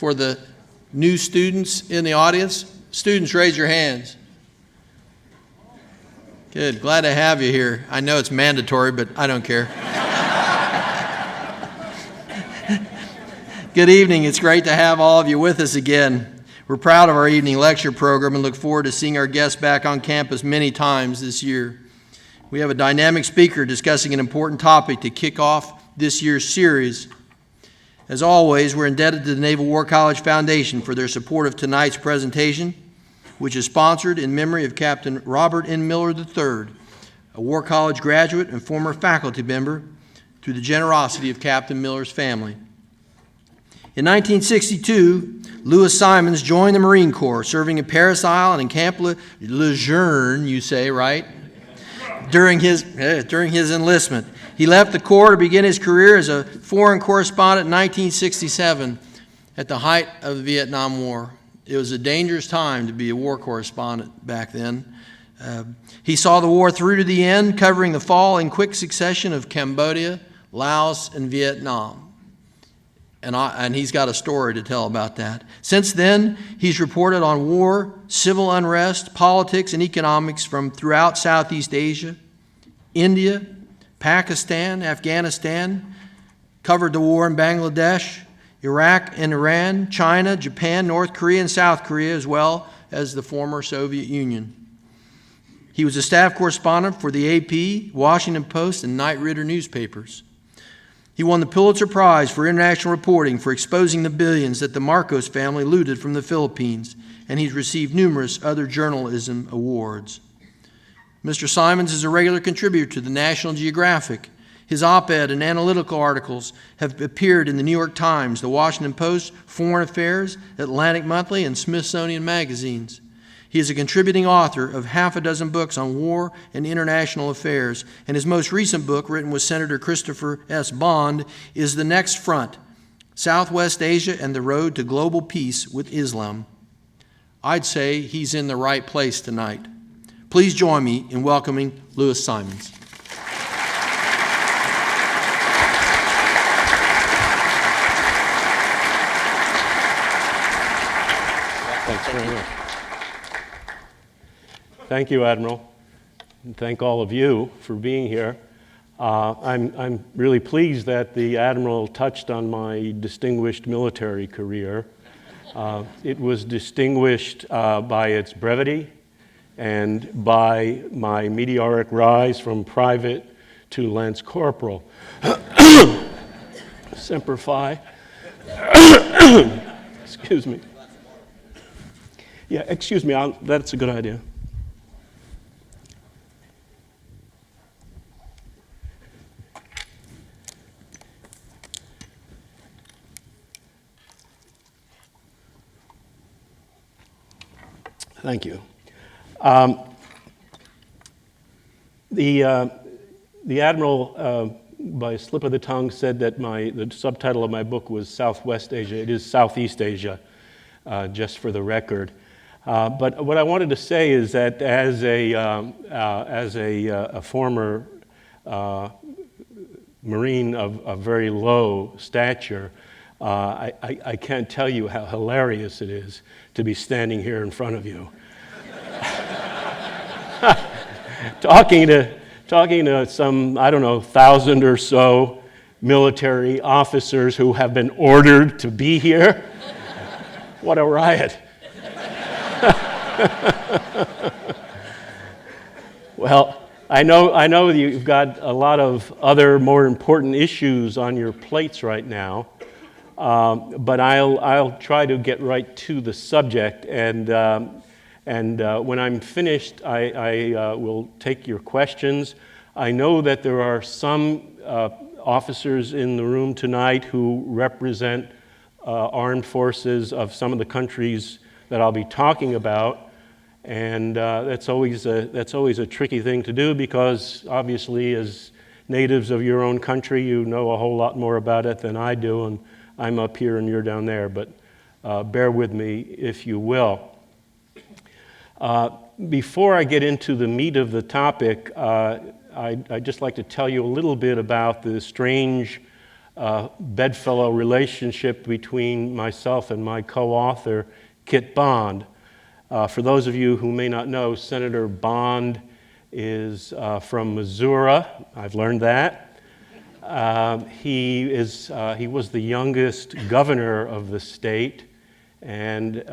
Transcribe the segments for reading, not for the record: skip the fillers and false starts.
for the new students in the audience? Students, raise your hands. Good. Glad to have you here. I know it's mandatory, but I don't care. Good evening. It's great to have all of you with us again. We're proud of our evening lecture program and look forward to seeing our guests back on campus many times this year. We have a dynamic speaker discussing an important topic to kick off this year's series. As always, we're indebted to the Naval War College Foundation for their support of tonight's presentation, which is sponsored in memory of Captain Robert N. Miller III, a War College graduate and former faculty member, through the generosity of Captain Miller's family. In 1962, Louis Simons joined the Marine Corps, serving in Paris Isle and in Camp Lejeune, you say, right? During his enlistment. He left the Corps to begin his career as a foreign correspondent in 1967 at the height of the Vietnam War. It was a dangerous time to be a war correspondent back then. He saw the war through to the end, covering the fall in quick succession of Cambodia, Laos, and Vietnam. And he's got a story to tell about that. Since then, he's reported on war, civil unrest, politics, and economics from throughout Southeast Asia, India, Pakistan, Afghanistan, covered the war in Bangladesh, Iraq and Iran, China, Japan, North Korea, and South Korea, as well as the former Soviet Union. He was a staff correspondent for the AP, Washington Post, and Knight Ridder newspapers. He won the Pulitzer Prize for international reporting for exposing the billions that the Marcos family looted from the Philippines, and he's received numerous other journalism awards. Mr. Simons is a regular contributor to the National Geographic. His op-ed and analytical articles have appeared in the New York Times, the Washington Post, Foreign Affairs, Atlantic Monthly, and Smithsonian magazines. He is a contributing author of half a dozen books on war and international affairs, and his most recent book, written with Senator Christopher S. Bond, is The Next Front, Southwest Asia and the Road to Global Peace with Islam. I'd say he's in the right place tonight. Please join me in welcoming Louis Simons. Thanks very much. Thank you, Admiral, and thank all of you for being here. I'm really pleased that the Admiral touched on my distinguished military career. It was distinguished by its brevity and by my meteoric rise from private to lance corporal. Semper Fi. Excuse me. Yeah, excuse me, that's a good idea. Thank you. The Admiral, by a slip of the tongue, said that the subtitle of my book was Southwest Asia. It is Southeast Asia, just for the record. But what I wanted to say is that as a former Marine of very low stature, I can't tell you how hilarious it is to be standing here in front of you. talking to some, 1,000 or so military officers who have been ordered to be here. What a riot. Well, I know you've got a lot of other more important issues on your plates right now, but I'll try to get right to the subject, and when I'm finished, I will take your questions. I know that there are some officers in the room tonight who represent armed forces of some of the countries that I'll be talking about, and that's always a tricky thing to do, because obviously as natives of your own country you know a whole lot more about it than I do, and I'm up here and you're down there, but bear with me if you will. Before I get into the meat of the topic, I'd just like to tell you a little bit about the strange bedfellow relationship between myself and my co-author, Kit Bond. For those of you who may not know, Senator Bond is from Missouri. I've learned that. He was the youngest governor of the state, and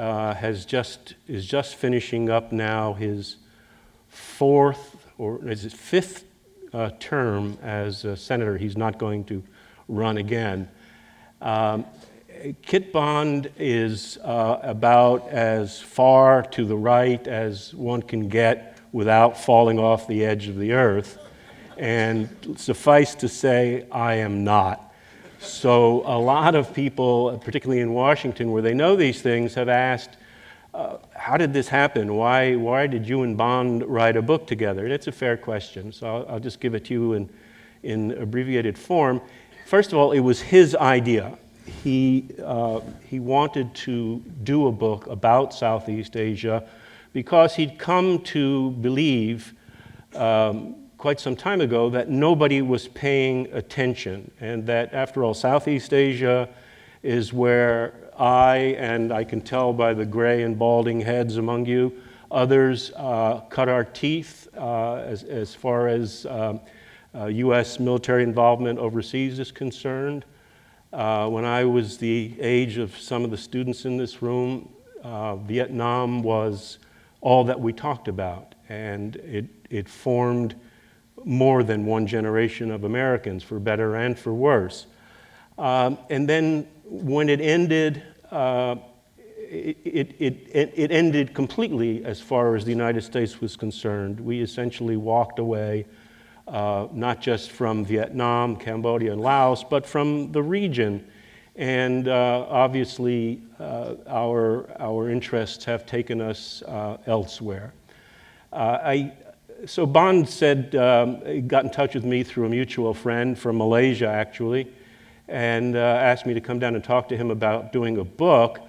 is just finishing up now his fifth term as a senator. He's not going to run again. Kit Bond is about as far to the right as one can get without falling off the edge of the earth, and suffice to say, I am not. So a lot of people, particularly in Washington, where they know these things, have asked, how did this happen? Why did you and Bond write a book together? And it's a fair question, so I'll just give it to you in abbreviated form. First of all, it was his idea. He wanted to do a book about Southeast Asia because he'd come to believe quite some time ago that nobody was paying attention, and that, after all, Southeast Asia is where and I can tell by the gray and balding heads among you, others cut our teeth as far as U.S. military involvement overseas is concerned. When I was the age of some of the students in this room, Vietnam was all that we talked about, and it formed more than one generation of Americans, for better and for worse. And then when it ended, it ended completely as far as the United States was concerned. We essentially walked away, not just from Vietnam, Cambodia, and Laos, but from the region. And obviously, our interests have taken us elsewhere. So Bond said, he got in touch with me through a mutual friend from Malaysia, actually, and asked me to come down and talk to him about doing a book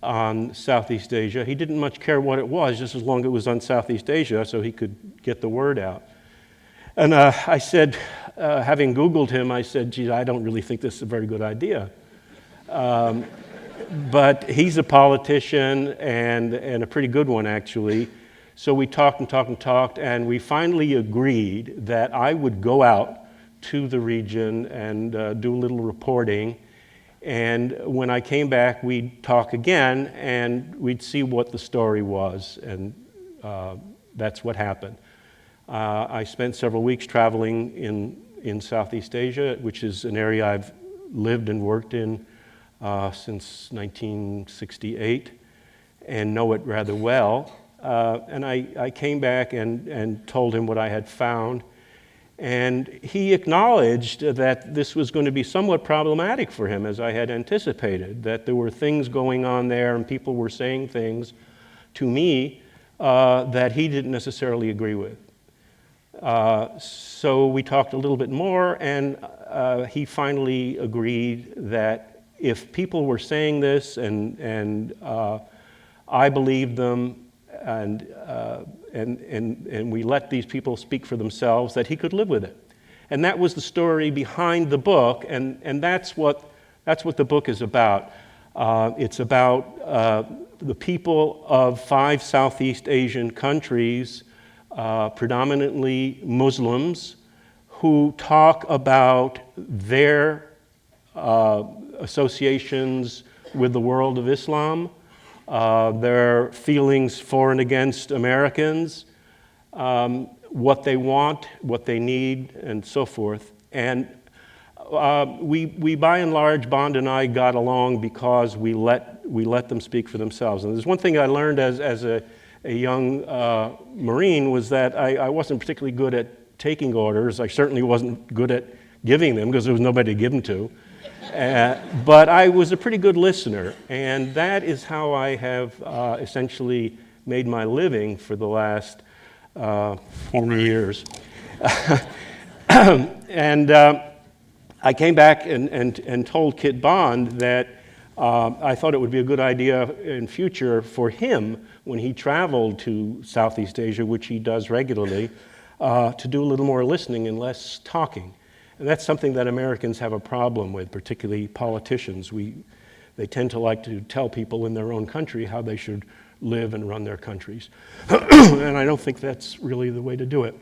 on Southeast Asia. He didn't much care what it was, just as long as it was on Southeast Asia, so he could get the word out. And I said, having Googled him, I said, geez, I don't really think this is a very good idea. But he's a politician, and a pretty good one, actually. So we talked, and we finally agreed that I would go out to the region and do a little reporting. And when I came back, we'd talk again, and we'd see what the story was, and that's what happened. I spent several weeks traveling in Southeast Asia, which is an area I've lived and worked in since 1968, and know it rather well. And I came back and told him what I had found, and he acknowledged that this was going to be somewhat problematic for him, as I had anticipated, that there were things going on there and people were saying things to me that he didn't necessarily agree with. So we talked a little bit more, and he finally agreed that if people were saying this and I believed them, and we let these people speak for themselves, that he could live with it. And that was the story behind the book, and that's what the book is about. It's about the people of 5 Southeast Asian countries, predominantly Muslims, who talk about their associations with the world of Islam, their feelings for and against Americans, what they want, what they need, and so forth. And we by and large, Bond and I got along because we let them speak for themselves. And there's one thing I learned as a young Marine, was that I wasn't particularly good at taking orders. I certainly wasn't good at giving them, because there was nobody to give them to. But I was a pretty good listener, and that is how I have essentially made my living for the last 40 years. And I came back and told Kit Bond that I thought it would be a good idea in future for him, when he traveled to Southeast Asia, which he does regularly, to do a little more listening and less talking. And that's something that Americans have a problem with, particularly politicians. They tend to like to tell people in their own country how they should live and run their countries. And I don't think that's really the way to do it.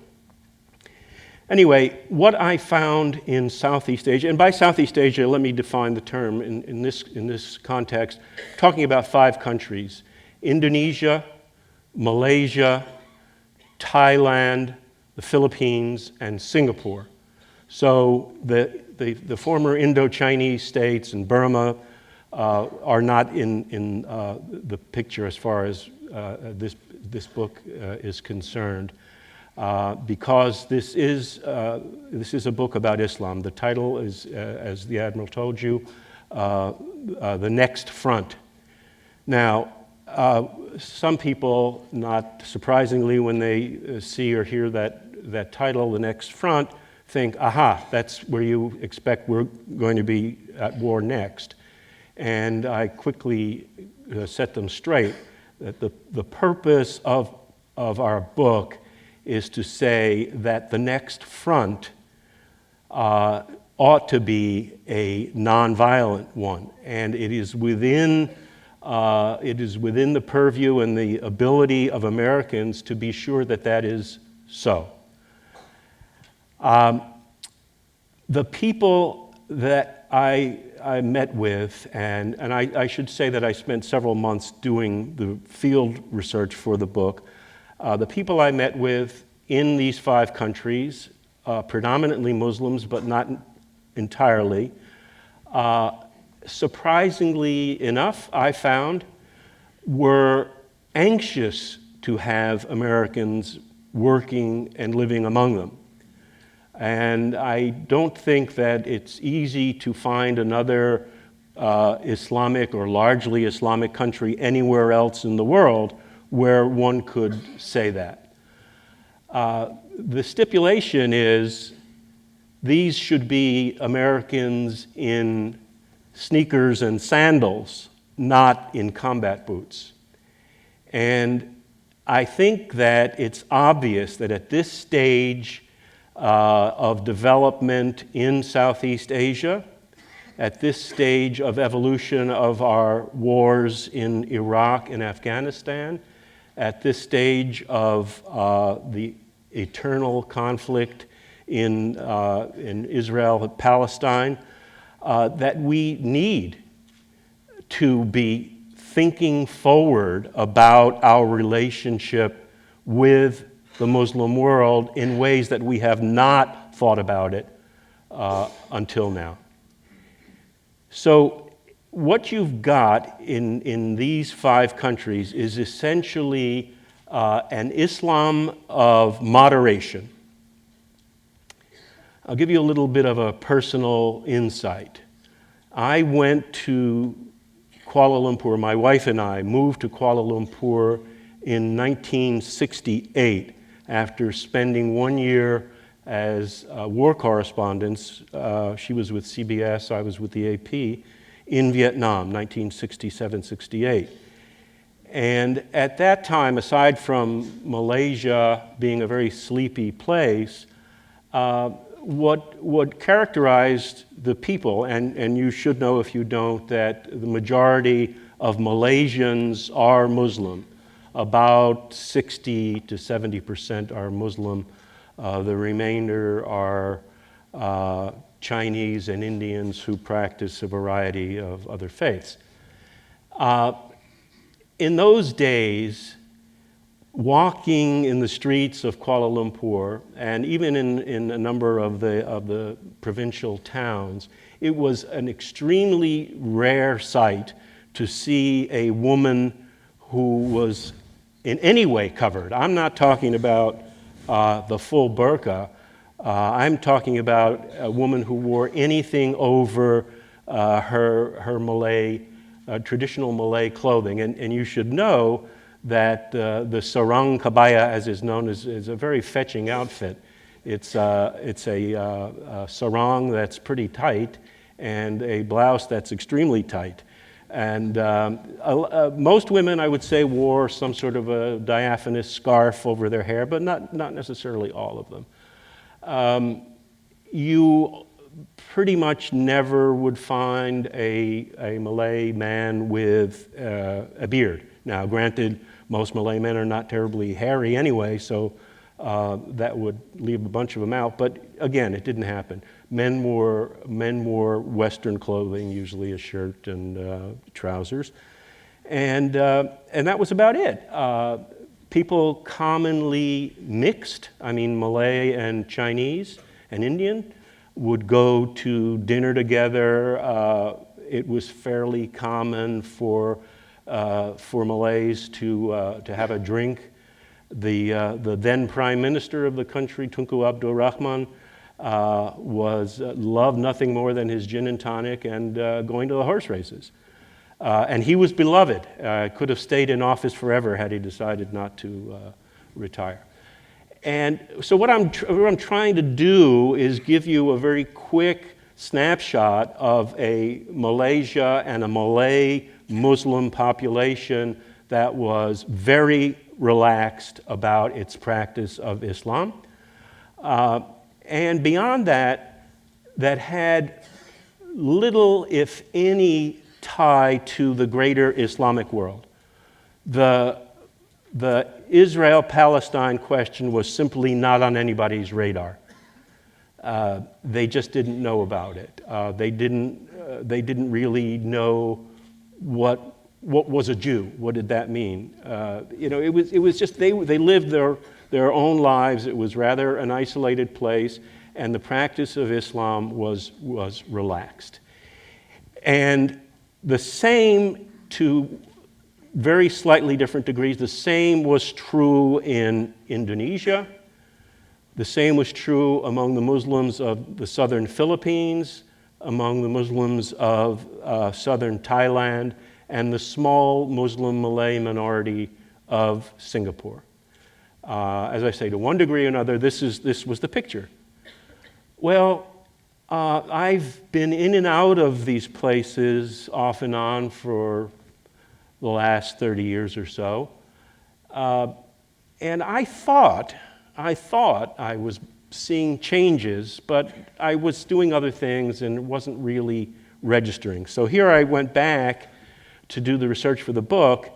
Anyway, what I found in Southeast Asia, and by Southeast Asia, let me define the term in this context, talking about 5 countries: Indonesia, Malaysia, Thailand, the Philippines, and Singapore. So the former Indo-Chinese states and Burma are not in the picture as far as this book is concerned, because this is a book about Islam. The title is, as the Admiral told you, The Next Front. Now, some people, not surprisingly, when they see or hear that title, The Next Front, think, aha, that's where you expect we're going to be at war next. And I quickly set them straight that the purpose of our book is to say that the next front ought to be a nonviolent one, and it is within the purview and the ability of Americans to be sure that that is so. The people that I met with, and I should say that I spent several months doing the field research for the book. The people I met with in these 5 countries, predominantly Muslims, but not entirely, surprisingly enough, I found, were anxious to have Americans working and living among them. And I don't think that it's easy to find another Islamic or largely Islamic country anywhere else in the world where one could say that. The stipulation is these should be Americans in sneakers and sandals, not in combat boots. And I think that it's obvious that at this stage of development in Southeast Asia, at this stage of evolution of our wars in Iraq and Afghanistan, at this stage of the eternal conflict in Israel and Palestine, that we need to be thinking forward about our relationship with the Muslim world in ways that we have not thought about it until now. So what you've got in these 5 countries is essentially an Islam of moderation. I'll give you a little bit of a personal insight. I went to Kuala Lumpur, my wife and I moved to Kuala Lumpur in 1968 after spending 1 year as war correspondents. She was with CBS, I was with the AP, in Vietnam, 1967-68. And at that time, aside from Malaysia being a very sleepy place, what characterized the people, and you should know if you don't, that the majority of Malaysians are Muslim. About 60 to 70% are Muslim. The remainder are Chinese and Indians who practice a variety of other faiths. In those days, walking in the streets of Kuala Lumpur, and even in a number of the provincial towns, it was an extremely rare sight to see a woman who was in any way covered. I'm not talking about the full burqa. I'm talking about a woman who wore anything over her Malay, traditional Malay clothing. And you should know that the sarong kabaya, as is known, is a very fetching outfit. It's a sarong that's pretty tight and a blouse that's extremely tight. And most women, I would say, wore some sort of a diaphanous scarf over their hair, but not necessarily all of them. you pretty much never would find a Malay man with a beard. Now, granted, most Malay men are not terribly hairy anyway, so that would leave a bunch of them out. But again, it didn't happen. Men wore Western clothing, usually a shirt and trousers, and that was about it. People commonly mixed. I mean, Malay and Chinese and Indian would go to dinner together. It was fairly common for Malays to have a drink. The then Prime Minister of the country, Tunku Abdul Rahman, loved nothing more than his gin and tonic and going to the horse races. And he was beloved. Could have stayed in office forever had he decided not to retire. And so what I'm trying to do is give you a very quick snapshot of a Malaysia and a Malay Muslim population that was very relaxed about its practice of Islam. And beyond that, that had little, if any, tie to the greater Islamic world. The Israel-Palestine question was simply not on anybody's radar. They just didn't know about it. They didn't really know what was a Jew. What did that mean? It was just they lived their own lives. It was rather an isolated place, and the practice of Islam was relaxed. And the same, to very slightly different degrees, the same was true in Indonesia. The same was true among the Muslims of the southern Philippines, among the Muslims of southern Thailand, and the small Muslim Malay minority of Singapore. As I say, to one degree or another, this was the picture. Well, I've been in and out of these places off and on for the last 30 years or so. And I thought I was seeing changes, but I was doing other things and wasn't really registering. So here I went back to do the research for the book,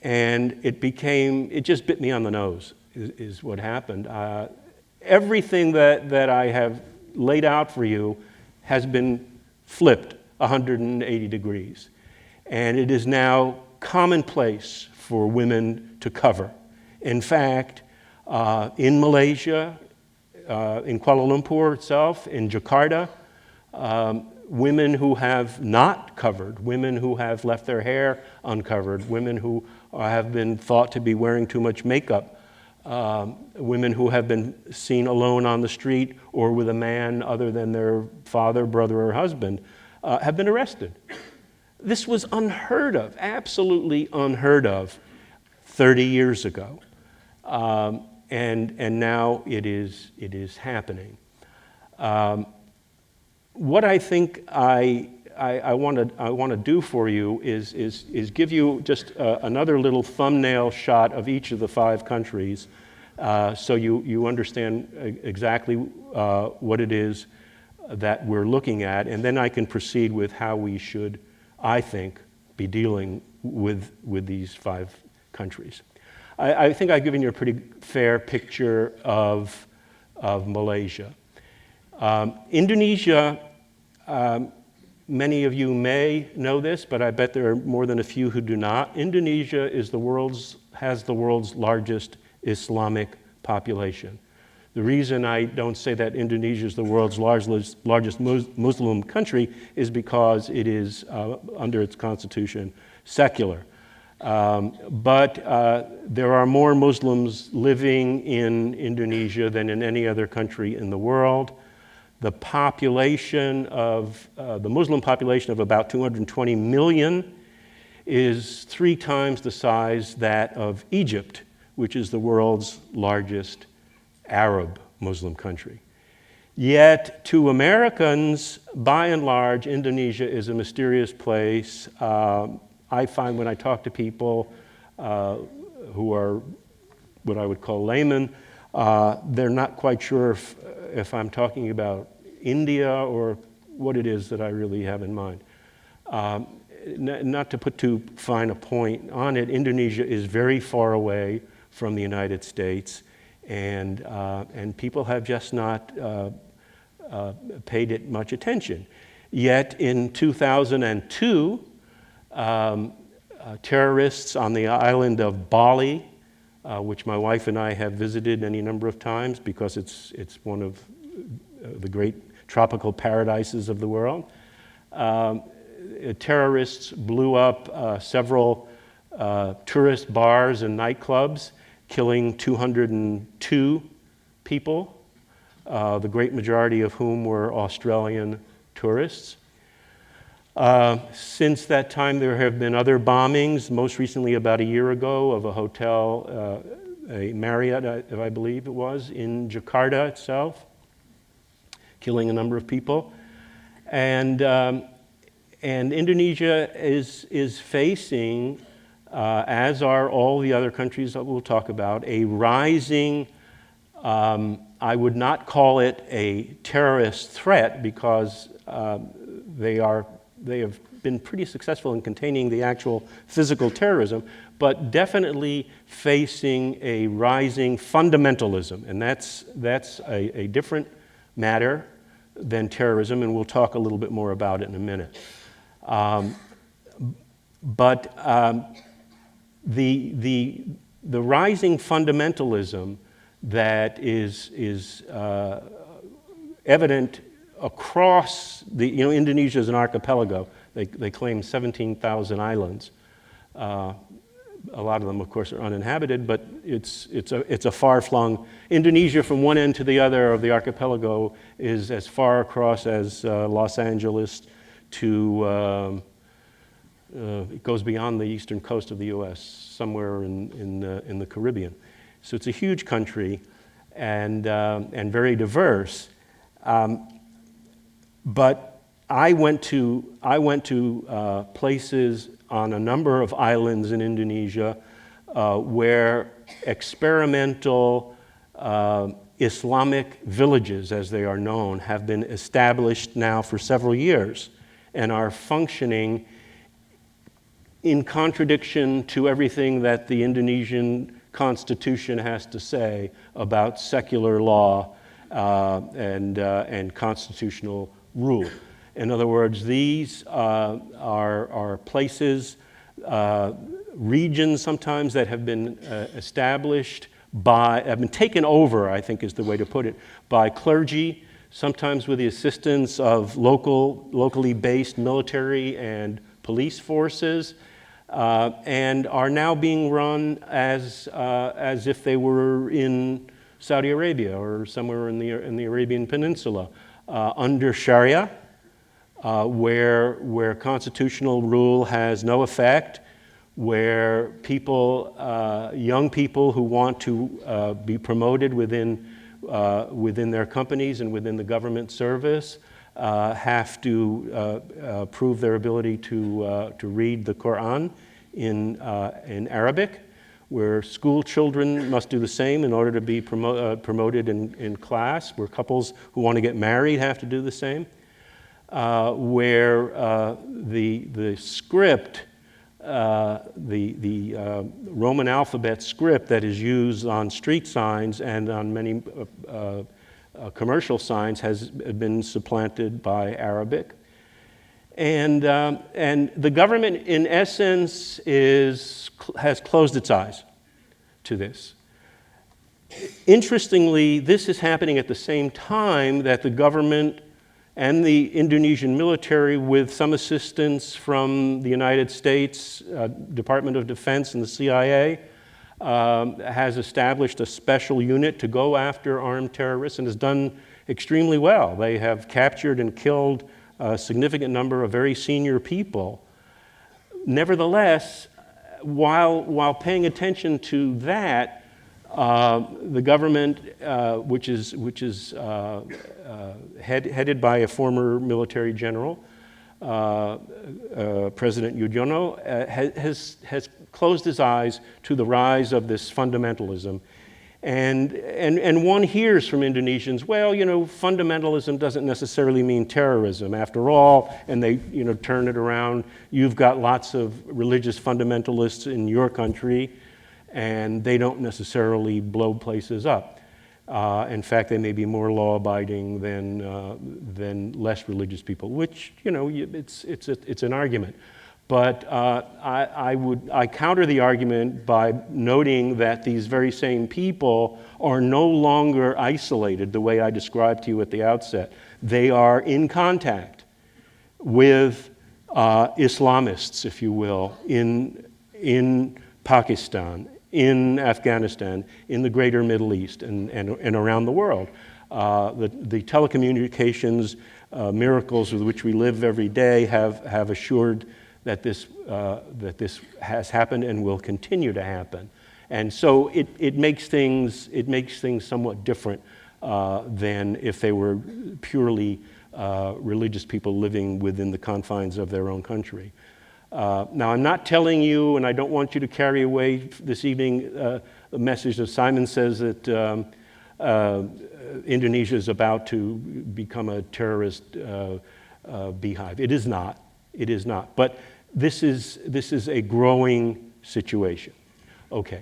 and it just bit me on the nose, is what happened. Everything that I have laid out for you has been flipped 180 degrees. And it is now commonplace for women to cover. In fact, in Malaysia, in Kuala Lumpur itself, in Jakarta, women who have not covered, women who have left their hair uncovered, women who have been thought to be wearing too much makeup, women who have been seen alone on the street or with a man other than their father, brother, or husband, have been arrested. This was unheard of, absolutely unheard of 30 years ago. And now it is happening. What I think I want to do for you is give you just another little thumbnail shot of each of the 5 countries, so you understand exactly what it is that we're looking at, and then I can proceed with how we should, I think, be dealing with these 5 countries. I think I've given you a pretty fair picture of Malaysia. Indonesia, many of you may know this, but I bet there are more than a few who do not. Indonesia has the world's largest Islamic population. The reason I don't say that Indonesia is the world's largest Muslim country is because it is, under its constitution, secular. But there are more Muslims living in Indonesia than in any other country in the world. The population the Muslim population of about 220 million is 3 times the size that of Egypt, which is the world's largest Arab Muslim country. Yet to Americans, by and large, Indonesia is a mysterious place. I find when I talk to people who are what I would call laymen, they're not quite sure if I'm talking about India or what it is that I really have in mind. Not to put too fine a point on it, Indonesia is very far away from the United States, and people have just not paid it much attention. Yet in 2002, terrorists on the island of Bali, which my wife and I have visited any number of times because it's one of the great tropical paradises of the world, terrorists blew up several tourist bars and nightclubs, killing 202 people, the great majority of whom were Australian tourists. Since that time, there have been other bombings, most recently about a year ago, of a hotel, a Marriott, I believe it was, in Jakarta itself, killing a number of people. And Indonesia is facing, as are all the other countries that we'll talk about, a rising, I would not call it a terrorist threat because they have been pretty successful in containing the actual physical terrorism, but definitely facing a rising fundamentalism, and that's a different matter than terrorism, and we'll talk a little bit more about it in a minute. But the rising fundamentalism that is evident across Indonesia is an archipelago. They claim 17,000 islands. A lot of them, of course, are uninhabited, but it's a far-flung. Indonesia, from one end to the other of the archipelago, is as far across as Los Angeles to. It goes beyond the eastern coast of the U.S., somewhere in the Caribbean. So it's a huge country and very diverse. But I went to places on a number of islands in Indonesia where experimental Islamic villages, as they are known, have been established now for several years and are functioning in contradiction to everything that the Indonesian constitution has to say about secular law and constitutional rule. In other words, these are places, regions sometimes that have been established have been taken over, I think is the way to put it, by clergy, sometimes with the assistance of locally based military and police forces, and are now being run as if they were in Saudi Arabia or somewhere in the Arabian Peninsula, under Sharia, where constitutional rule has no effect, where young people who want to be promoted within their companies and within the government service have to prove their ability to read the Quran in Arabic, where school children must do the same in order to be promoted in class, where couples who want to get married have to do the same, where the script, the Roman alphabet script that is used on street signs and on many commercial signs has been supplanted by Arabic. And the government, in essence, has closed its eyes to this. Interestingly, this is happening at the same time that the government and the Indonesian military, with some assistance from the United States Department of Defense and the CIA, has established a special unit to go after armed terrorists and has done extremely well. They have captured and killed a significant number of very senior people. Nevertheless, while paying attention to that, the government, which is headed by a former military general, President Yudhoyono, has closed his eyes to the rise of this fundamentalism And one hears from Indonesians, well, fundamentalism doesn't necessarily mean terrorism. After all, and they, turn it around, you've got lots of religious fundamentalists in your country, and they don't necessarily blow places up. In fact, they may be more law-abiding than less religious people, which, it's an argument. But I counter the argument by noting that these very same people are no longer isolated the way I described to you at the outset. They are in contact with Islamists, if you will, in Pakistan, in Afghanistan, in the greater Middle East, and around the world. The telecommunications miracles with which we live every day have assured that this has happened and will continue to happen, and so it makes things somewhat different than if they were purely religious people living within the confines of their own country. Now, I'm not telling you, and I don't want you to carry away this evening the message that Simon says that Indonesia is about to become a terrorist beehive. It is not. It is not. But this is a growing situation. Okay.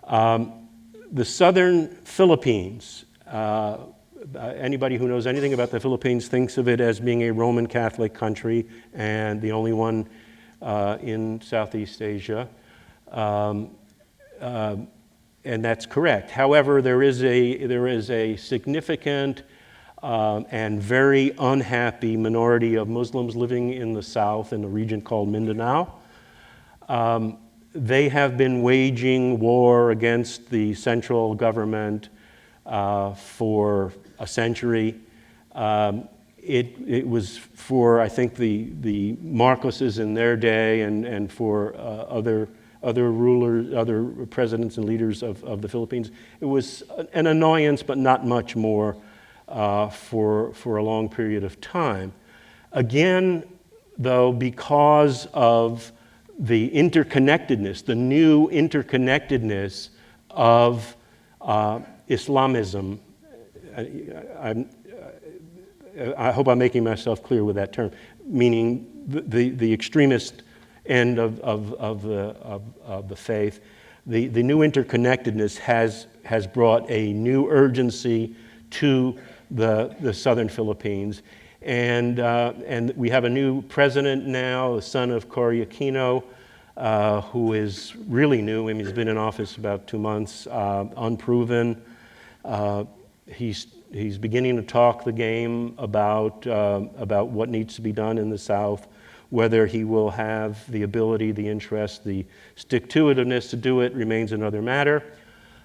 The southern Philippines, anybody who knows anything about the Philippines thinks of it as being a Roman Catholic country and the only one in Southeast Asia. And that's correct. However, there is a significant and very unhappy minority of Muslims living in the south in the region called Mindanao. They have been waging war against the central government for a century. It was for, I think, the Marcoses in their day and for other rulers, other presidents and leaders of the Philippines. It was an annoyance, but not much more. For a long period of time. Again, though, because of the interconnectedness, the new interconnectedness of Islamism, I hope I'm making myself clear with that term, meaning the extremist end of the faith. The new interconnectedness has brought a new urgency to the southern Philippines, and we have a new president now, the son of Cory Aquino, who is really new. I mean, he's been in office about 2 months, unproven. He's beginning to talk the game about what needs to be done in the South. Whether he will have the ability, the interest, the stick-to-itiveness to do it remains another matter.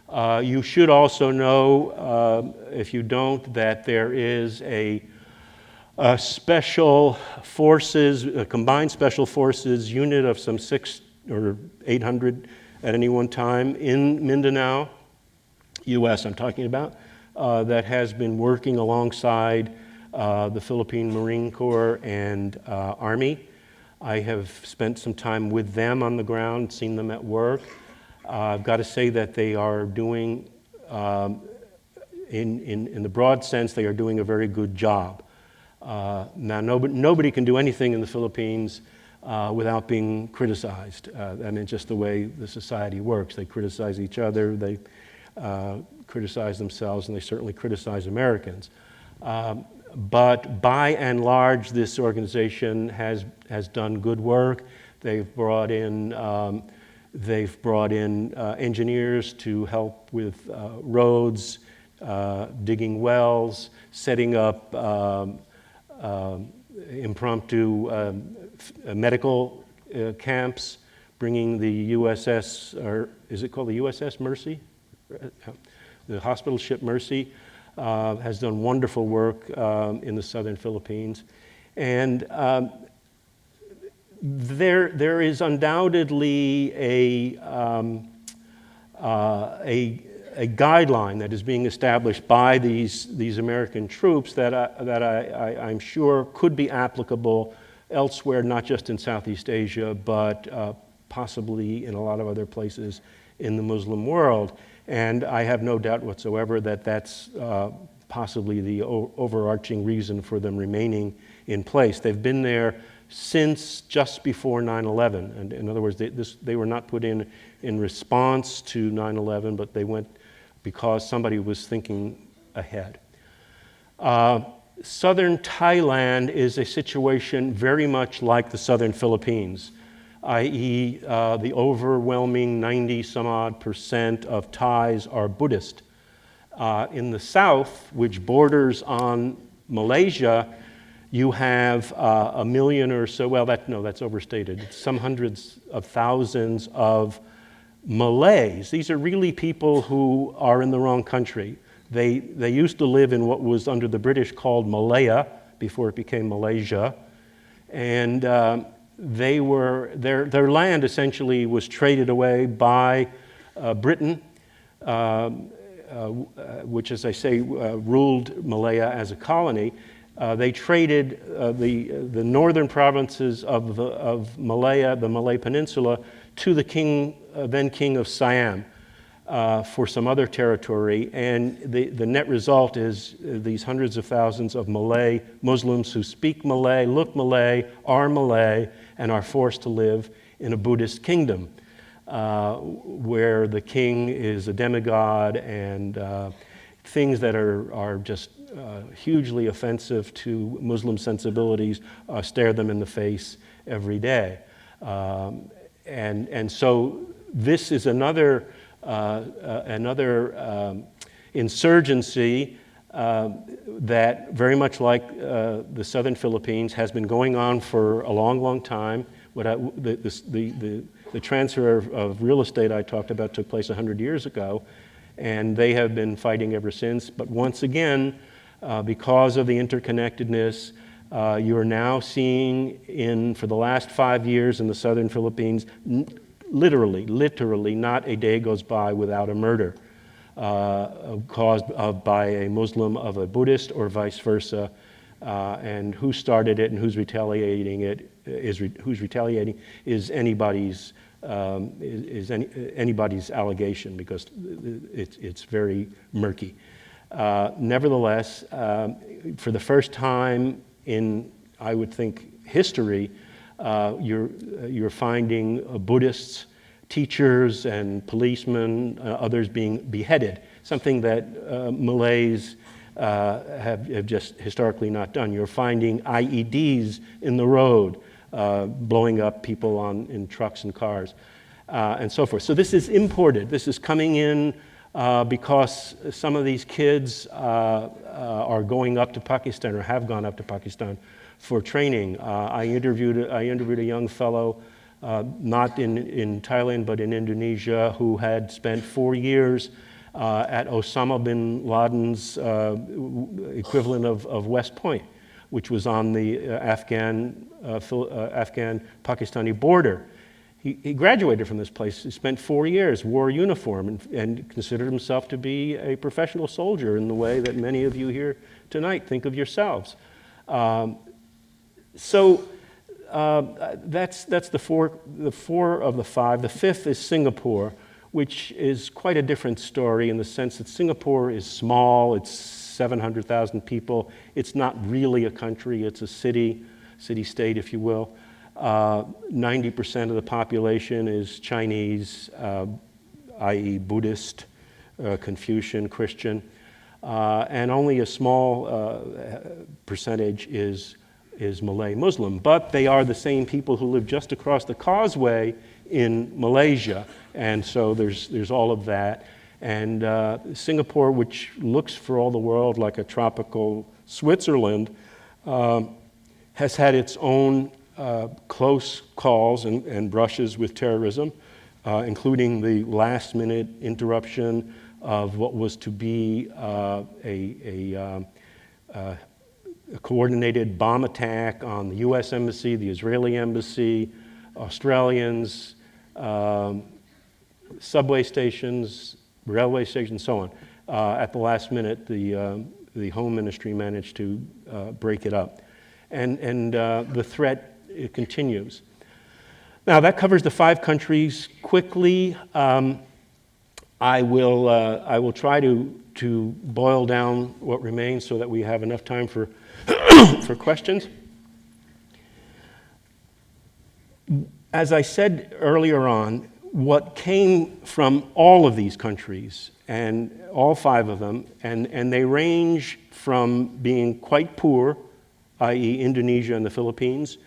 You should also know, if you don't, that there is a special forces, a combined special forces unit of some 600 or 800 at any one time in Mindanao, U.S. I'm talking about, that has been working alongside the Philippine Marine Corps and Army. I have spent some time with them on the ground, seen them at work. I've got to say that they are doing, in the broad sense, they are doing a very good job. Now, nobody can do anything in the Philippines without being criticized. I mean, just the way the society works. They criticize each other, they criticize themselves, and they certainly criticize Americans. But by and large, this organization has done good work. They've brought in engineers to help with roads, digging wells, setting up impromptu medical camps, bringing the USS, or is it called the USS Mercy? The hospital ship Mercy has done wonderful work in the southern Philippines. And there is undoubtedly a guideline that is being established by these American troops that I'm sure could be applicable elsewhere, not just in Southeast Asia, but possibly in a lot of other places in the Muslim world. And I have no doubt whatsoever that that's possibly the overarching reason for them remaining in place. They've been there since just before 9/11. And in other words, they were not put in response to 9/11, but they went because somebody was thinking ahead. Southern Thailand is a situation very much like the southern Philippines, i.e., the overwhelming 90-some-odd% of Thais are Buddhist. In the south, which borders on Malaysia, you have 1 million or so, well, that's overstated. It's some hundreds of thousands of Malays. These are really people who are in the wrong country. They used to live in what was under the British called Malaya before it became Malaysia, and their land essentially was traded away by Britain, which, as I say, ruled Malaya as a colony. They traded the northern provinces of Malaya, the Malay Peninsula, to the then king of Siam for some other territory. And the net result is these hundreds of thousands of Malay Muslims who speak Malay, look Malay, are Malay, and are forced to live in a Buddhist kingdom where the king is a demigod and things that are just hugely offensive to Muslim sensibilities stare them in the face every day. And so this is another insurgency that, very much like the southern Philippines, has been going on for a long, long time. The transfer of real estate I talked about took place 100 years ago, and they have been fighting ever since. But once again, because of the interconnectedness, you are now seeing for the last 5 years in the southern Philippines, literally, not a day goes by without a murder caused by a Muslim of a Buddhist or vice versa. And who started it and who's retaliating is anybody's allegation, because it's very murky. Nevertheless, for the first time in, I would think, history, you're finding Buddhists, teachers and policemen, others being beheaded, something that Malays have just historically not done. You're finding IEDs in the road, blowing up people in trucks and cars, and so forth. So this is imported. This is coming in because some of these kids are going up to Pakistan or have gone up to Pakistan for training. I interviewed a young fellow, not in Thailand but in Indonesia, who had spent 4 years at Osama bin Laden's equivalent of West Point, which was on the Afghan-Pakistani border. He graduated from this place. He spent 4 years, wore a uniform, and considered himself to be a professional soldier in the way that many of you here tonight think of yourselves. So that's the four of the five. The fifth is Singapore, which is quite a different story in the sense that Singapore is small. It's 700,000 people. It's not really a country. It's a city-state, if you will. 90% of the population is Chinese, i.e. Buddhist, Confucian, Christian, and only a small percentage is Malay Muslim. But they are the same people who live just across the causeway in Malaysia, and so there's all of that. And Singapore, which looks for all the world like a tropical Switzerland, has had its own close calls and brushes with terrorism, including the last-minute interruption of what was to be a coordinated bomb attack on the U.S. Embassy, the Israeli Embassy, Australians, subway stations, railway stations, so on. At the last minute, the Home Ministry managed to break it up. And the threat, it continues. Now, that covers the 5 countries quickly. I will try to boil down what remains so that we have enough time for, for questions. As I said earlier on, what came from all of these countries, and all 5 of them, and they range from being quite poor, i.e. Indonesia and the Philippines,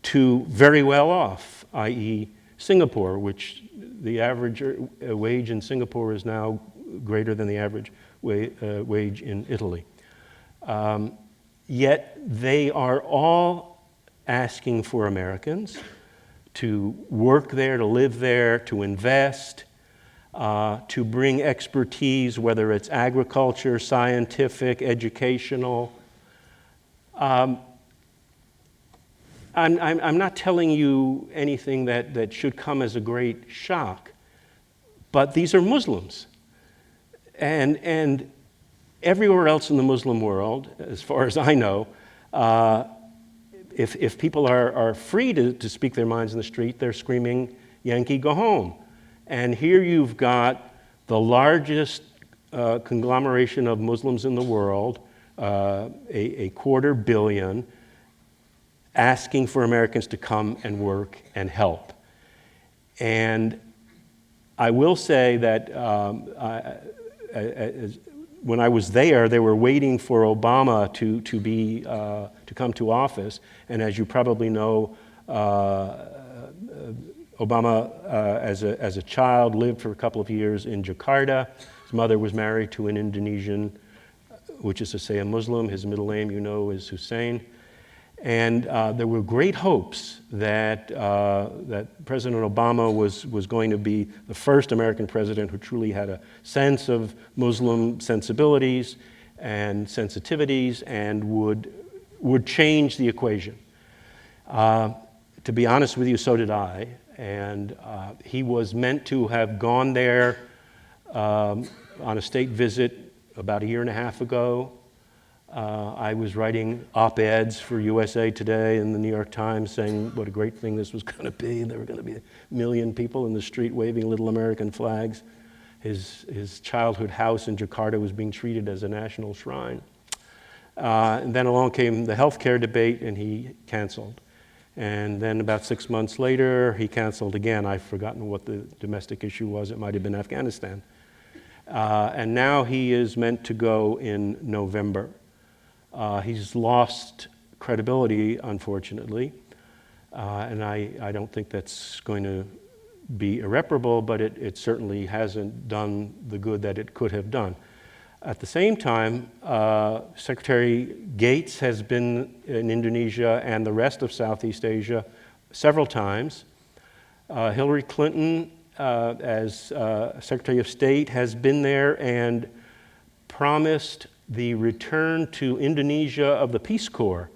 to very well off, i.e. Singapore, which the average wage in Singapore is now greater than the average wage in Italy. Yet they are all asking for Americans to work there, to live there, to invest, to bring expertise, whether it's agriculture, scientific, educational. I'm not telling you anything that should come as a great shock, but these are Muslims. And everywhere else in the Muslim world, as far as I know, if people are free to speak their minds in the street, they're screaming, "Yankee, go home." And here you've got the largest conglomeration of Muslims in the world, a 250 million, asking for Americans to come and work and help. And I will say that when I was there, they were waiting for Obama to come to office. And as you probably know, Obama, as a child, lived for a couple of years in Jakarta. His mother was married to an Indonesian, which is to say a Muslim. His middle name, you know, is Hussein. And there were great hopes that President Obama was going to be the first American president who truly had a sense of Muslim sensibilities and sensitivities and would change the equation. To be honest with you, so did I. And he was meant to have gone there on a state visit about 1.5 years ago. I was writing op-eds for USA Today and the New York Times saying what a great thing this was going to be. There were going to be 1 million people in the street waving little American flags. His childhood house in Jakarta was being treated as a national shrine. And then along came the healthcare debate, and he canceled. And then about 6 months later, he canceled again. I've forgotten what the domestic issue was. It might have been Afghanistan. And now he is meant to go in November. He's lost credibility, unfortunately, and I don't think that's going to be irreparable, but it certainly hasn't done the good that it could have done. At the same time, Secretary Gates has been in Indonesia and the rest of Southeast Asia several times. Hillary Clinton, as Secretary of State, has been there and promised the return to Indonesia of the Peace Corps,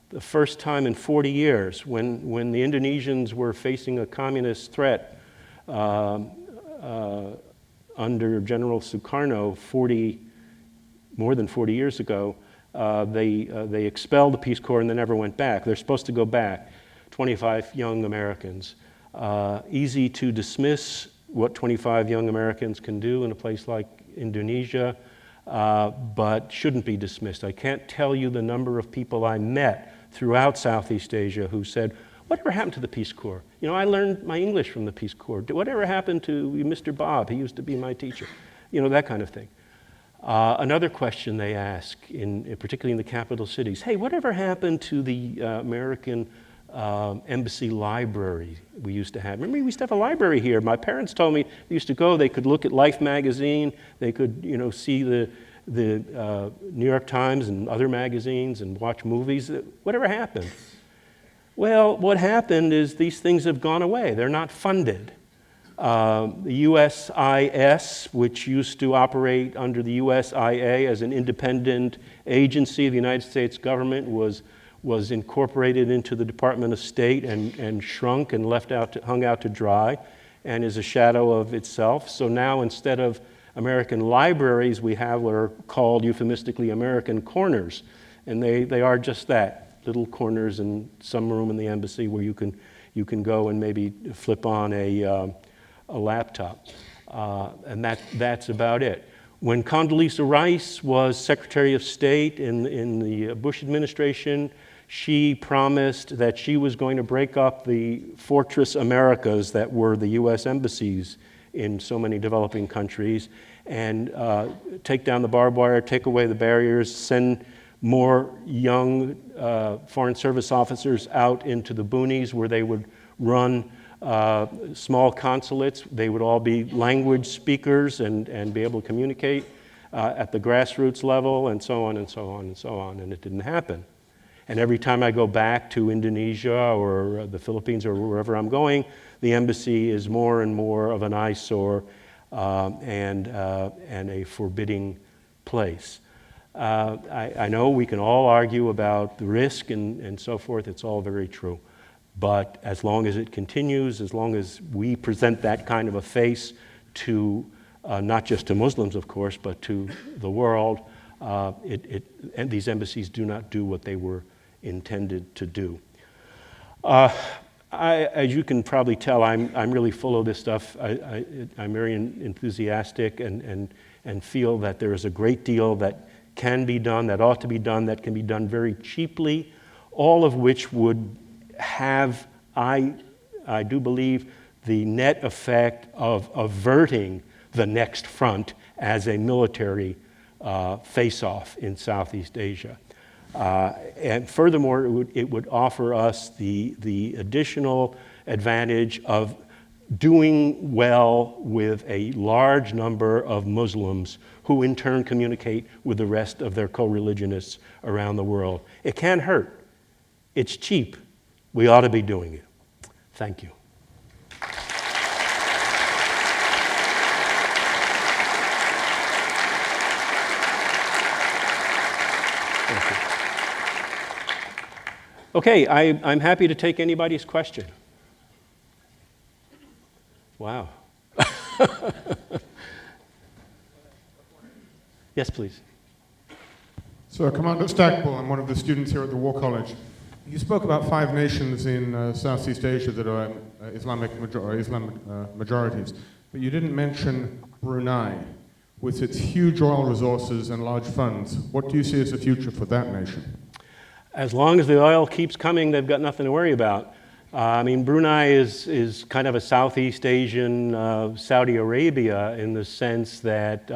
the first time in 40 years, when the Indonesians were facing a communist threat under General Sukarno more than 40 years ago. They expelled the Peace Corps and they never went back. They're supposed to go back, 25 young Americans. Easy to dismiss what 25 young Americans can do in a place like Indonesia, but shouldn't be dismissed. I can't tell you the number of people I met throughout Southeast Asia who said, "Whatever happened to the Peace Corps? You know, I learned my English from the Peace Corps. Whatever happened to Mr. Bob? He used to be my teacher." You know, that kind of thing. Another question they ask, particularly in the capital cities, "Hey, whatever happened to the American embassy library we used to have? Remember, we used to have a library here. My parents told me they used to go, they could look at Life magazine, they could, see the New York Times and other magazines and watch movies. Whatever happened?" Well, what happened is these things have gone away. They're not funded. The USIS, which used to operate under the USIA as an independent agency of the United States government, was incorporated into the Department of State and shrunk and hung out to dry and is a shadow of itself. So now instead of American libraries, we have what are called euphemistically American corners. And they are just that, little corners in some room in the embassy where you can you can go and maybe flip on a laptop. And that's about it. When Condoleezza Rice was Secretary of State in the Bush administration, she promised that she was going to break up the Fortress Americas that were the U.S. embassies in so many developing countries and take down the barbed wire, take away the barriers, send more young Foreign Service officers out into the boonies where they would run small consulates. They would all be language speakers and be able to communicate at the grassroots level and so on and so on and so on, and it didn't happen. And every time I go back to Indonesia or the Philippines or wherever I'm going, the embassy is more and more of an eyesore and a forbidding place. I know we can all argue about the risk and so forth. It's all very true. But as long as it continues, as long as we present that kind of a face to not just to Muslims, of course, but to the world, and these embassies do not do what they were intended to do. As you can probably tell, I'm really full of this stuff. I'm very enthusiastic and feel that there is a great deal that can be done, that ought to be done, that can be done very cheaply, all of which would have, I do believe, the net effect of averting the next front as a military face-off in Southeast Asia. And furthermore, it would offer us the additional advantage of doing well with a large number of Muslims who in turn communicate with the rest of their co-religionists around the world. It can't hurt. It's cheap. We ought to be doing it. Thank you. Okay, I'm happy to take anybody's question. Wow. Yes, please. So, Commander Stackpole, I'm one of the students here at the War College. You spoke about 5 nations in Southeast Asia that are Islamic majorities, but you didn't mention Brunei, with its huge oil resources and large funds. What do you see as the future for that nation? As long as the oil keeps coming, they've got nothing to worry about. Brunei is kind of a Southeast Asian Saudi Arabia in the sense that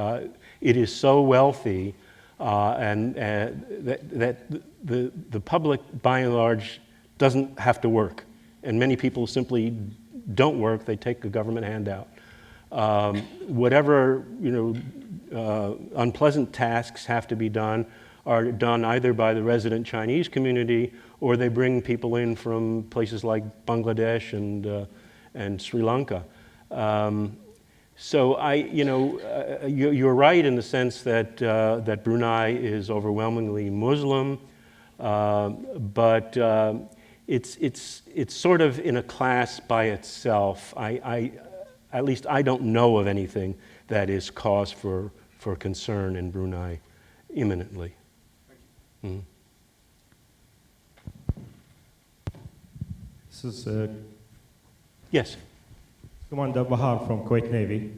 it is so wealthy and that the public, by and large, doesn't have to work. And many people simply don't work. They take a government handout. Whatever unpleasant tasks have to be done are done either by the resident Chinese community or they bring people in from places like Bangladesh and Sri Lanka. So you're right in the sense that Brunei is overwhelmingly Muslim, but it's sort of in a class by itself. At least I don't know of anything that is cause for concern in Brunei imminently. Mm-hmm. This is Yes. Commander Bahar from Kuwait Navy.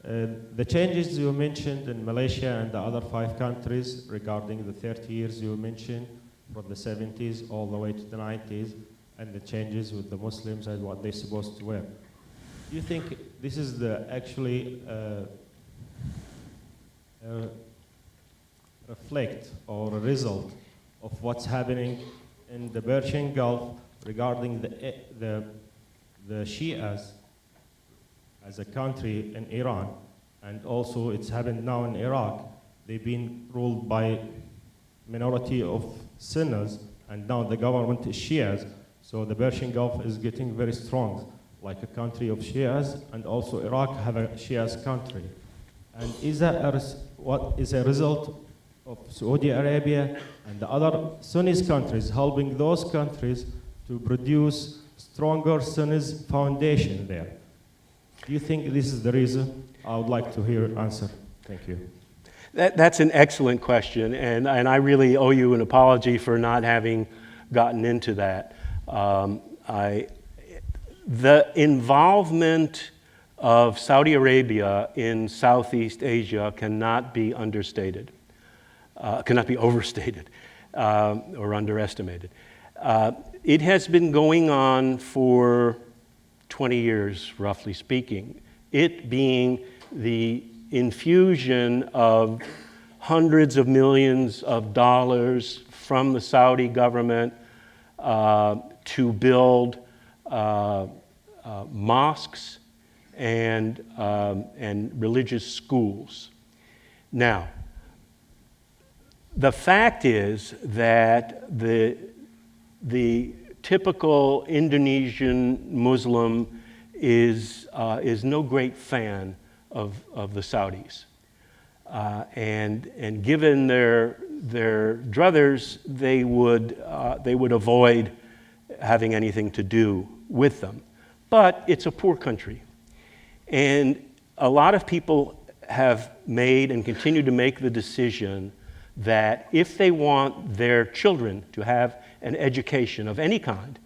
The changes you mentioned in Malaysia and the other 5 countries regarding the 30 years you mentioned, from the 70s all the way to the 90s, and the changes with the Muslims and what they're supposed to wear. Do you think this is actually reflect or a result of what's happening in the Persian Gulf regarding the Shias as a country in Iran, and also it's happened now in Iraq? They've been ruled by minority of Sunnis, and now the government is Shias. So the Persian Gulf is getting very strong, like a country of Shias, and also Iraq have a Shias country. And is that what is a result of Saudi Arabia and the other Sunni countries helping those countries to produce stronger Sunni foundation there? Do you think this is the reason? I would like to hear your answer. Thank you. That's an excellent question, and I really owe you an apology for not having gotten into that. The involvement of Saudi Arabia in Southeast Asia cannot be understated, cannot be overstated or underestimated. It has been going on for 20 years, roughly speaking, it being the infusion of hundreds of millions of dollars from the Saudi government to build mosques and religious schools. Now, the fact is that the typical Indonesian Muslim is no great fan of the Saudis, and given their druthers, they would avoid having anything to do with them. But it's a poor country, and a lot of people have made and continue to make the decision that if they want their children to have an education of any kind,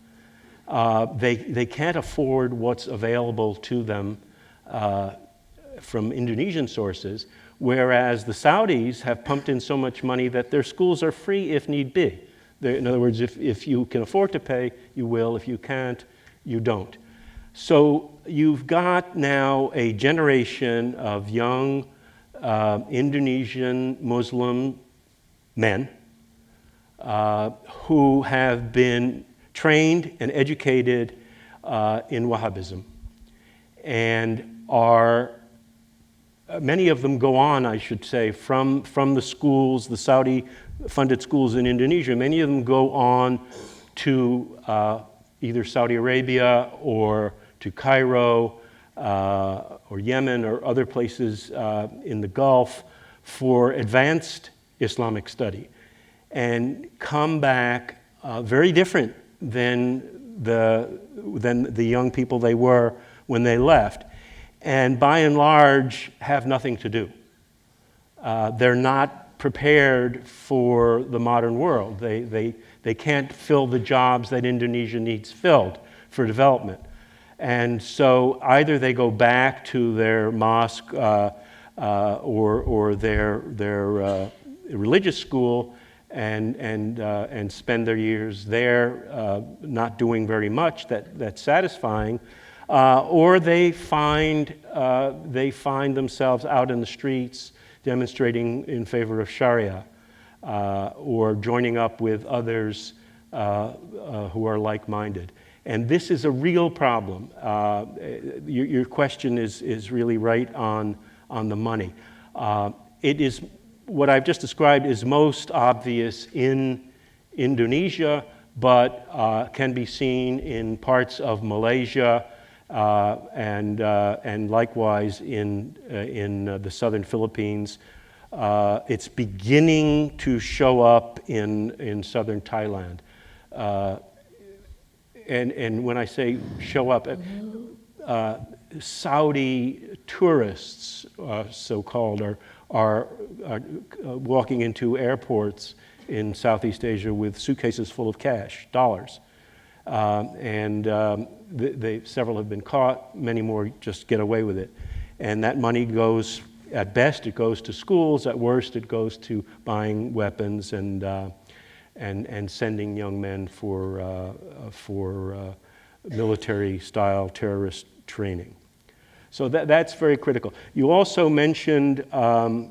they can't afford what's available to them from Indonesian sources, whereas the Saudis have pumped in so much money that their schools are free if need be. In other words, if you can afford to pay, you will. If you can't, you don't. So you've got now a generation of young Indonesian Muslim men who have been trained and educated in Wahhabism, and are many of them go on, I should say, from the schools, the Saudi-funded schools in Indonesia. Many of them go on to either Saudi Arabia or to Cairo or Yemen or other places in the Gulf for advanced Islamic study, and come back very different than the young people they were when they left, and by and large have nothing to do. They're not prepared for the modern world. They can't fill the jobs that Indonesia needs filled for development. And so either they go back to their mosque or their religious school and spend their years there not doing very much that's satisfying, or they find themselves out in the streets demonstrating in favor of Sharia, or joining up with others who are like-minded. And this is a real problem. Your question is really right on the money. It is what I've just described is most obvious in Indonesia, but can be seen in parts of Malaysia and likewise in the southern Philippines. It's beginning to show up in southern Thailand. And when I say show up, Saudi tourists, so-called, are walking into airports in Southeast Asia with suitcases full of cash, dollars. Several have been caught, many more just get away with it. And that money goes, at best, it goes to schools, at worst, it goes to buying weapons and sending young men for military-style terrorist training. So that's very critical. You also mentioned Iran,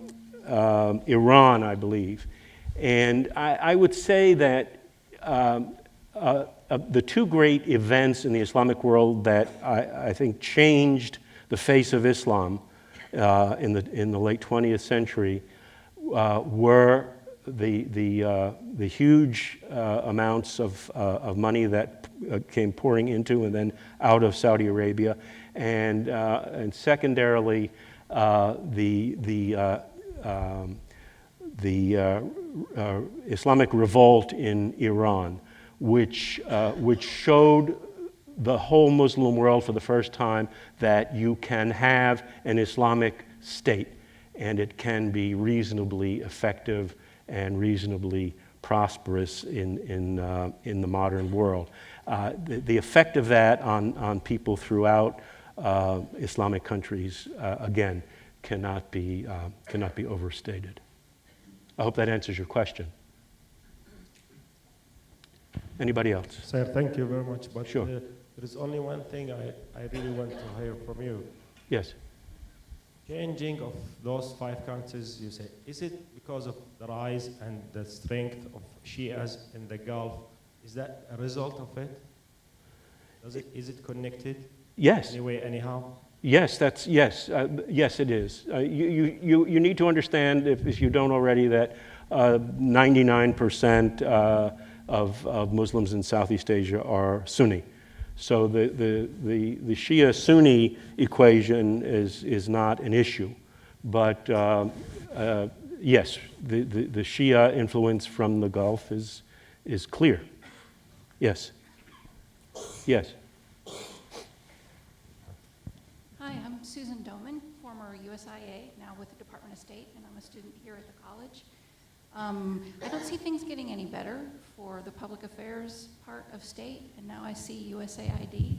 I believe. And I would say that the two great events in the Islamic world that I think changed the face of Islam in the late 20th century were the huge amounts of money that came pouring into and then out of Saudi Arabia, and secondarily the Islamic revolt in Iran, which showed the whole Muslim world for the first time that you can have an Islamic state and it can be reasonably effective and reasonably prosperous in the modern world. The effect of that on people throughout Islamic countries, again, cannot be overstated. I hope that answers your question. Anybody else? Sir, thank you very much. But Sure. there is only one thing I really want to hear from you. Yes. Changing of those 5 countries, you say, is it because of the rise and the strength of Shias in the Gulf? Is that a result of it? Is it connected? Yes. Anyway, anyhow? Yes, yes, it is. You need to understand, if you don't already, that 99% of Muslims in Southeast Asia are Sunni. So the Shia-Sunni equation is not an issue. But yes, the Shia influence from the Gulf is clear. Yes. Yes. Hi, I'm Susan Doman, former USIA, now with the Department of State, and I'm a student here at the college. I don't see things getting any better for the public affairs part of state, and now I see USAID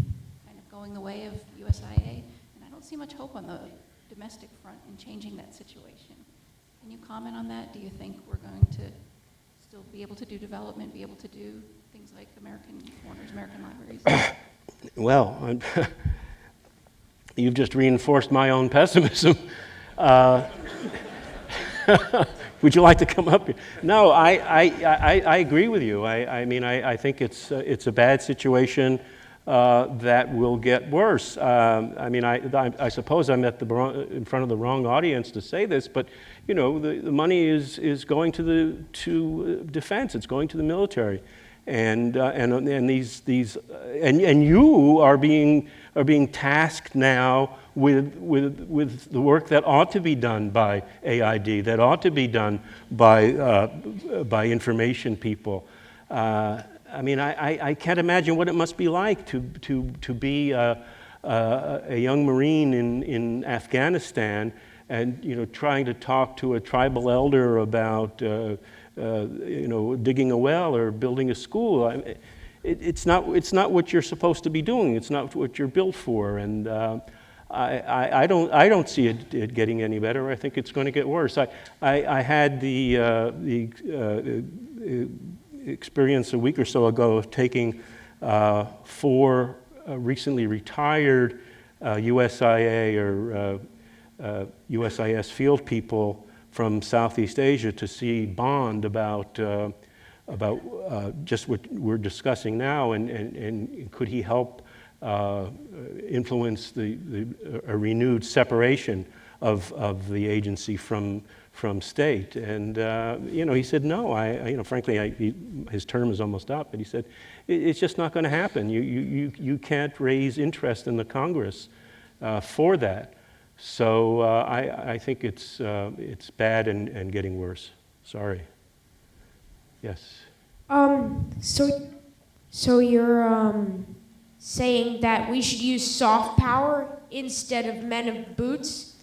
kind of going the way of USIA, and I don't see much hope on the domestic front in changing that situation. Can you comment on that? Do you think we're going to still be able to do development, be able to do things like American corners, American libraries? Well, you've just reinforced my own pessimism. Would you like to come up here? No, I agree with you. I mean, I think it's a bad situation that will get worse. I mean, I suppose I'm in front of the wrong audience to say this, but you know, the money is going to defense. It's going to the military, and you are being tasked now with the work that ought to be done by AID, that ought to be done by information people. I mean, I can't imagine what it must be like to be a young Marine in Afghanistan, and you know, trying to talk to a tribal elder about you know, digging a well or building a school. It's not what you're supposed to be doing. It's not what you're built for, and I don't see it getting any better. I think it's going to get worse. I had the experience a week or so ago of taking 4 recently retired USIA or USIS field people from Southeast Asia to see bond about just what we're discussing now, and could he help influence a renewed separation of the agency from state. And you know, he said no. You know, frankly, his term is almost up, but he said it's just not going to happen. You can't raise interest in the Congress for that. So I think it's bad and getting worse. Sorry. Yes. So you're saying that we should use soft power instead of men of boots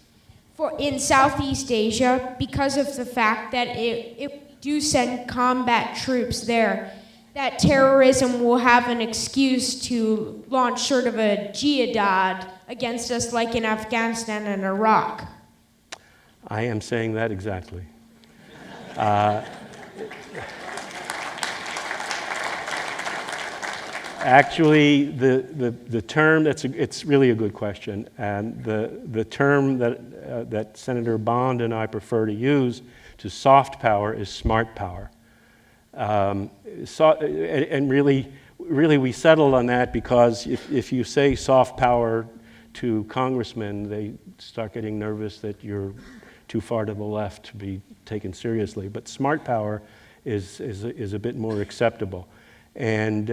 in Southeast Asia because of the fact that if do send combat troops there, that terrorism will have an excuse to launch sort of a jihad against us like in Afghanistan and Iraq. I am saying that exactly. Actually, the term, it's really a good question, and the term that Senator Bond and I prefer to use to soft power is smart power. And really we settled on that because if you say soft power to congressmen, they start getting nervous that you're too far to the left to be taken seriously. But smart power is a bit more acceptable. And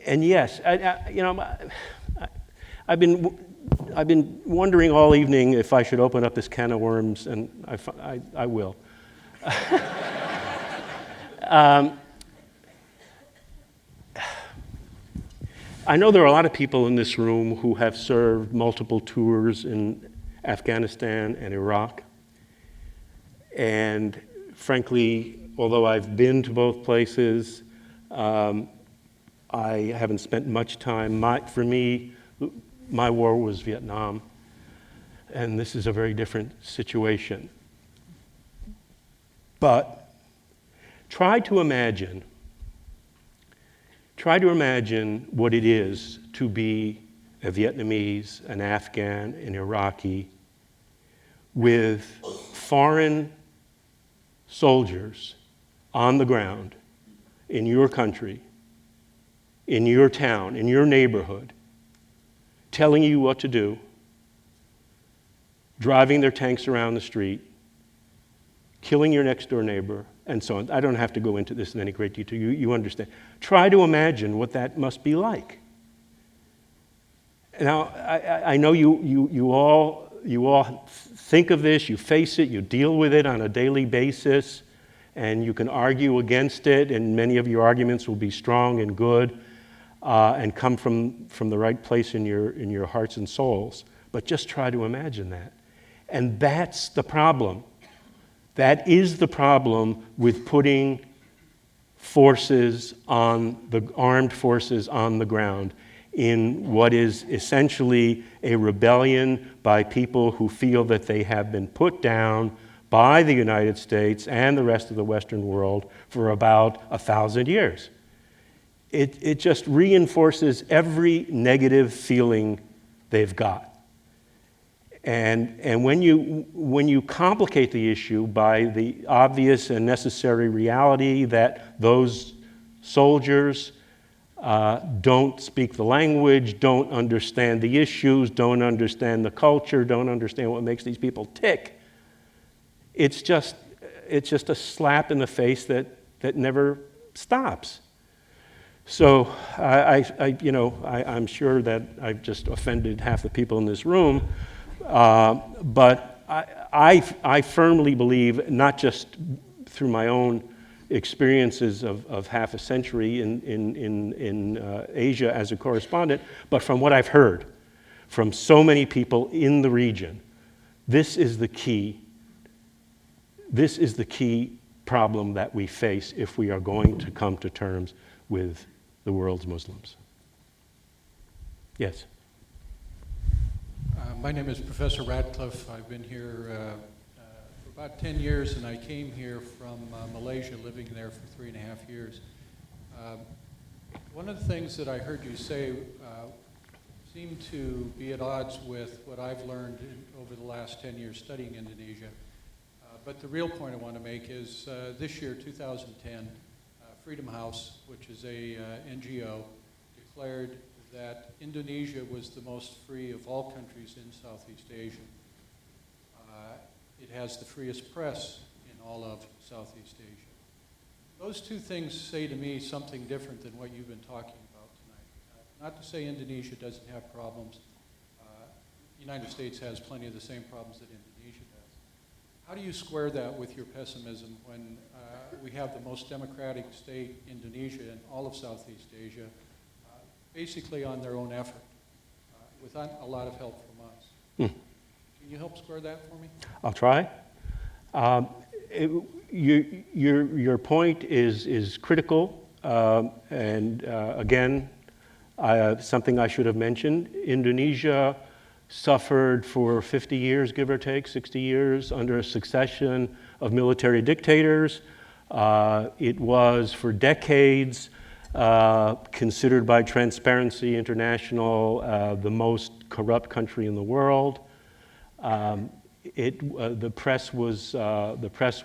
yes, you know, I've been wondering all evening if I should open up this can of worms, and I will. I know there are a lot of people in this room who have served multiple tours in Afghanistan and Iraq. And frankly, although I've been to both places, I haven't spent much time. For me, my war was Vietnam, and this is a very different situation. But try to imagine what it is to be a Vietnamese, an Afghan, an Iraqi, with foreign soldiers on the ground in your country, in your town, in your neighborhood, telling you what to do, driving their tanks around the street, killing your next door neighbor, and so on. I don't have to go into this in any great detail. You understand. Try to imagine what that must be like. Now, I know you all think of this, you face it, you deal with it on a daily basis, and you can argue against it, and many of your arguments will be strong and good, and come from the right place in your hearts and souls. But just try to imagine that. And that's the problem. That is the problem with putting armed forces on the ground in what is essentially a rebellion by people who feel that they have been put down by the United States and the rest of the Western world for about 1,000 years. It just reinforces every negative feeling they've got. And when you complicate the issue by the obvious and necessary reality that those soldiers don't speak the language, don't understand the issues, don't understand the culture, don't understand what makes these people tick, it's just a slap in the face that never stops. So I'm sure that I've just offended half the people in this room, but I firmly believe, not just through my own experiences of half a century in Asia as a correspondent, but from what I've heard from so many people in the region, this is the key problem that we face if we are going to come to terms with the world's Muslims. Yes? My name is Professor Radcliffe. I've been here for about 10 years, and I came here from Malaysia, living there for 3.5 years. One of the things that I heard you say seemed to be at odds with what I've learned over the last 10 years studying Indonesia. But the real point I want to make is this year, 2010, Freedom House, which is a NGO, declared that Indonesia was the most free of all countries in Southeast Asia. It has the freest press in all of Southeast Asia. Those two things say to me something different than what you've been talking about tonight. Not to say Indonesia doesn't have problems. The United States has plenty of the same problems that Indonesia does. How do you square that with your pessimism when we have the most democratic state, Indonesia, in all of Southeast Asia, basically on their own effort, without a lot of help from us? Can you help square that for me? I'll try. Your point is critical, and again, something I should have mentioned. Indonesia suffered for 50 years, give or take, 60 years, under a succession of military dictators. It was for decades considered by Transparency International the most corrupt country in the world. The press was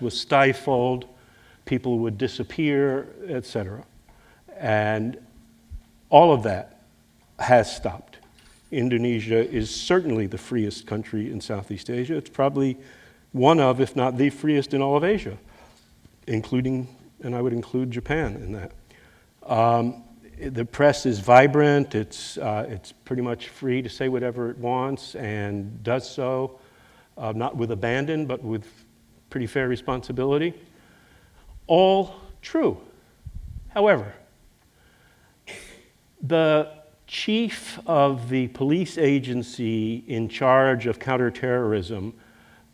stifled, people would disappear, etc. And all of that has stopped. Indonesia is certainly the freest country in Southeast Asia. It's probably one of, if not the freest in all of Asia, including, and I would include Japan in that. The press is vibrant. It's pretty much free to say whatever it wants and does so, not with abandon, but with pretty fair responsibility. All true. However, the chief of the police agency in charge of counterterrorism,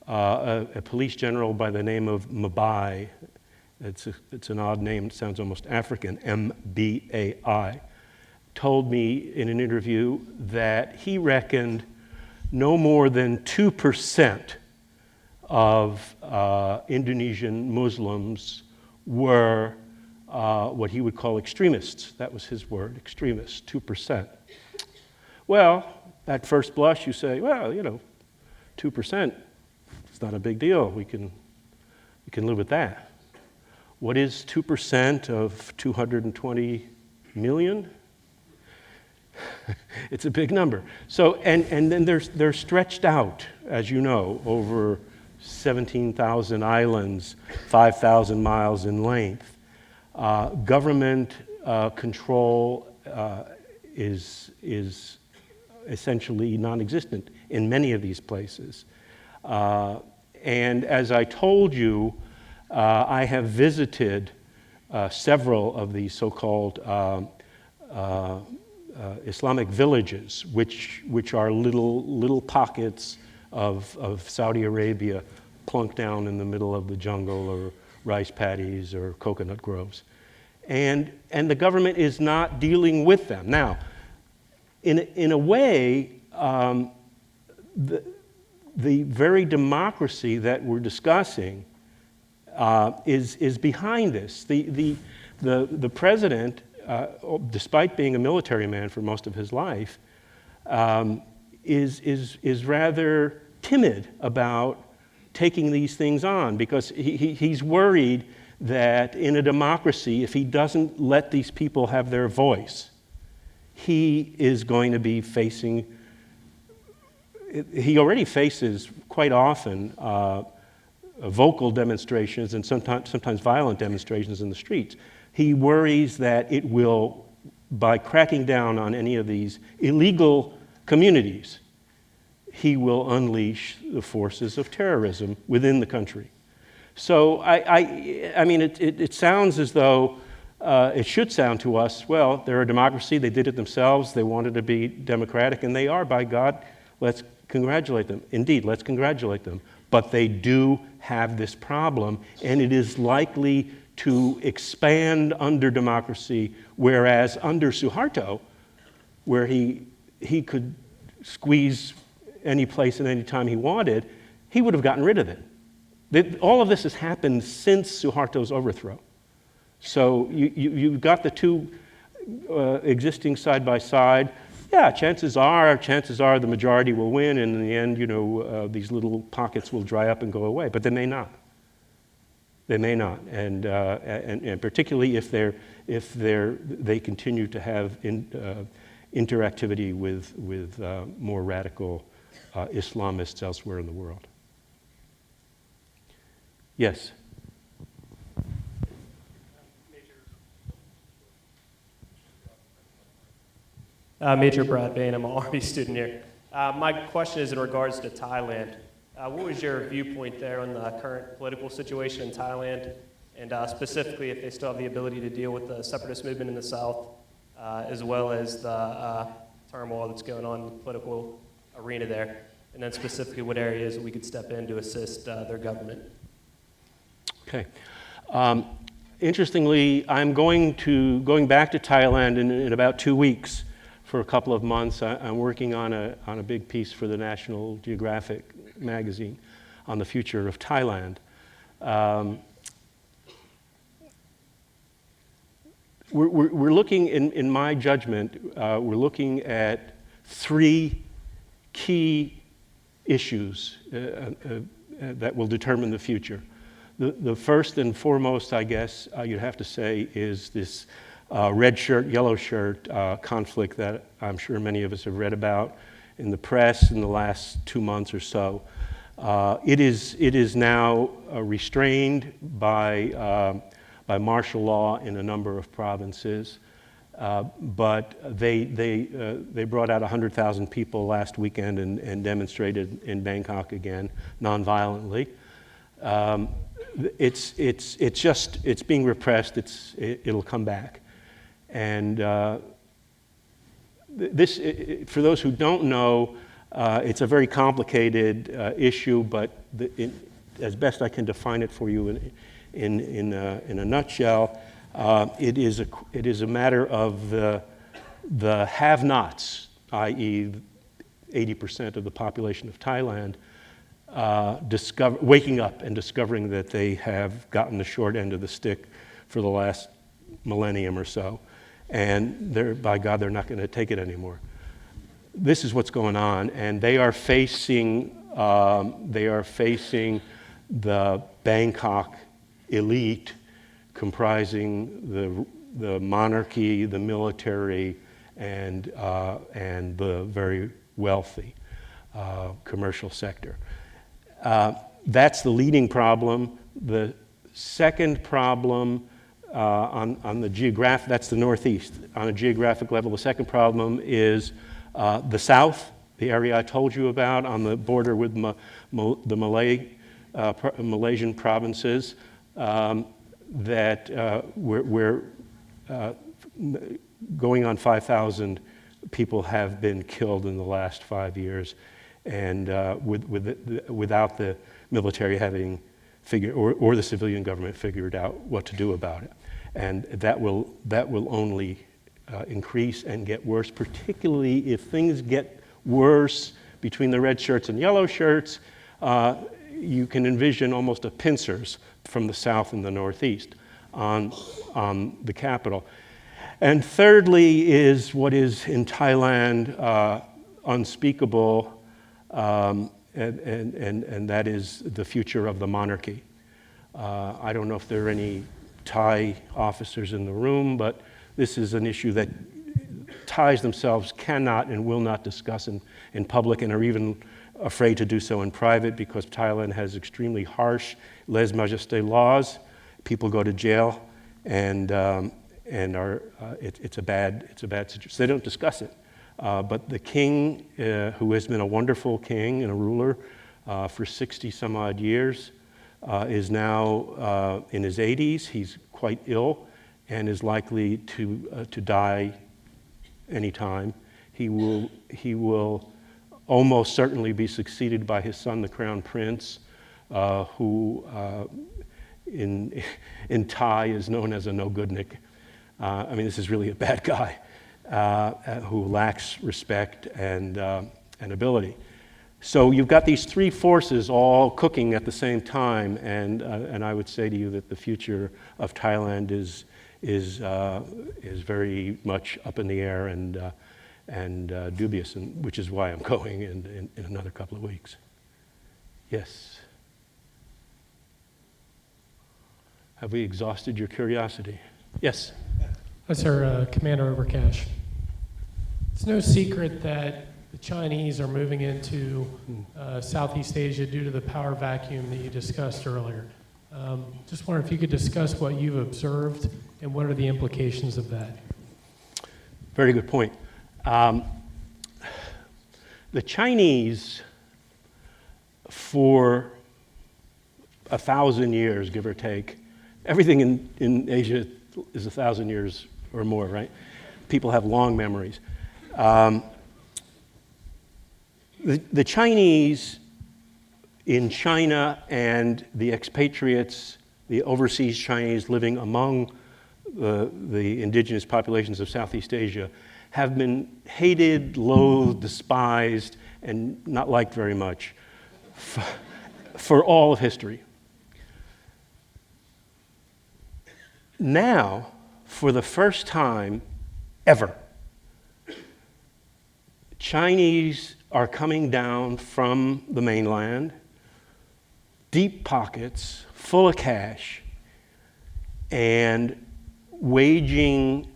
a police general by the name of Mbai, it's an odd name, it sounds almost African, M-B-A-I. told me in an interview that he reckoned no more than 2% of Indonesian Muslims were what he would call extremists. That was his word, extremists, 2%. Well, at first blush, you say, well, 2%, it's not a big deal. We can live with that. What is 2% of 220 million? It's a big number. So, and then they're stretched out, as you know, over 17,000 islands, 5,000 miles in length. Government control is essentially non-existent in many of these places. And as I told you, I have visited several of these so-called Islamic villages, which are little pockets of Saudi Arabia plunked down in the middle of the jungle, or rice paddies or coconut groves. And the government is not dealing with them. Now, in a way, the very democracy that we're discussing is behind this. The president, despite being a military man for most of his life, is rather timid about taking these things on, because he's worried that in a democracy, if he doesn't let these people have their voice, he is going to be facing, he already faces quite often vocal demonstrations and sometimes violent demonstrations in the streets. He worries that it will, by cracking down on any of these illegal communities, he will unleash the forces of terrorism within the country. So, I mean, it sounds as though, it should sound to us, well, they're a democracy, they did it themselves, they wanted to be democratic, and they are, by God, let's congratulate them. Indeed, let's congratulate them. But they do have this problem, and it is likely to expand under democracy, whereas under Suharto, where he could squeeze any place at any time he wanted, he would have gotten rid of it. All of this has happened since Suharto's overthrow. So you've got the two existing side by side. Yeah, chances are the majority will win, and in the end, these little pockets will dry up and go away. But they may not. They may not, and particularly if they continue to have interactivity with more radical Islamists elsewhere in the world. Yes. Major Brad Bain, I'm an Army student here. My question is in regards to Thailand. What was your viewpoint there on the current political situation in Thailand, and specifically if they still have the ability to deal with the separatist movement in the south, as well as the turmoil that's going on in the political arena there, and then specifically what areas we could step in to assist their government? Okay. Interestingly, I'm going back to Thailand in about 2 weeks for a couple of months. I'm working on a big piece for the National Geographic magazine on the future of Thailand. We're looking, in my judgment, we're looking at 3 key issues that will determine the future. The first and foremost, I guess, you'd have to say, is this red shirt, yellow shirt conflict that I'm sure many of us have read about in the press in the last 2 months or so. It is now restrained by martial law in a number of provinces, but they brought out 100,000 people last weekend and demonstrated in Bangkok again, nonviolently. It's being repressed. It'll come back, and this, for those who don't know, it's a very complicated issue, but as best I can define it for you in a nutshell, it is a matter of the The have-nots, i.e. 80% of the population of Thailand, waking up and discovering that they have gotten the short end of the stick for the last millennium or so, and by God, they're not going to take it anymore. This is what's going on, and they are facing the Bangkok elite, comprising the monarchy, the military, and the very wealthy commercial sector. That's the leading problem. The second problem on the that's the Northeast. On a geographic level, the second problem is the South, the area I told you about on the border with the Malaysian provinces, that we're going on 5,000 people have been killed in the last 5 years, and without the military having figured, or the civilian government figured out what to do about it. And that will only increase and get worse, particularly if things get worse between the red shirts and yellow shirts. You can envision almost a pincers from the south and the northeast on the capital. And thirdly is what is in Thailand unspeakable, and that is the future of the monarchy. I don't know if there are any Thai officers in the room, but this is an issue that Thais themselves cannot and will not discuss in public, and are even afraid to do so in private, because Thailand has extremely harsh lèse-majesté laws. People go to jail, and it's a bad situation. So they don't discuss it. But the king, who has been a wonderful king and a ruler for 60 some odd years, is now in his 80s. He's quite ill and is likely to die anytime. He will almost certainly be succeeded by his son, the Crown Prince, who in Thai is known as a no-goodnik. I mean, this is really a bad guy who lacks respect and ability. So you've got these three forces all cooking at the same time, and I would say to you that the future of Thailand is very much up in the air and dubious, which is why I'm going in another couple of weeks. Yes. Have we exhausted your curiosity? Yes. Hi, sir. Commander Overcash. It's no secret that the Chinese are moving into Southeast Asia due to the power vacuum that you discussed earlier. Just wondering if you could discuss what you've observed and what are the implications of that. Very good point. The Chinese, for 1,000 years, give or take, everything in Asia is 1,000 years or more, right? People have long memories. The Chinese in China and the expatriates, the overseas Chinese living among the indigenous populations of Southeast Asia, have been hated, loathed, despised, and not liked very much for all of history. Now, for the first time ever, Chinese are coming down from the mainland, deep pockets, full of cash, and waging,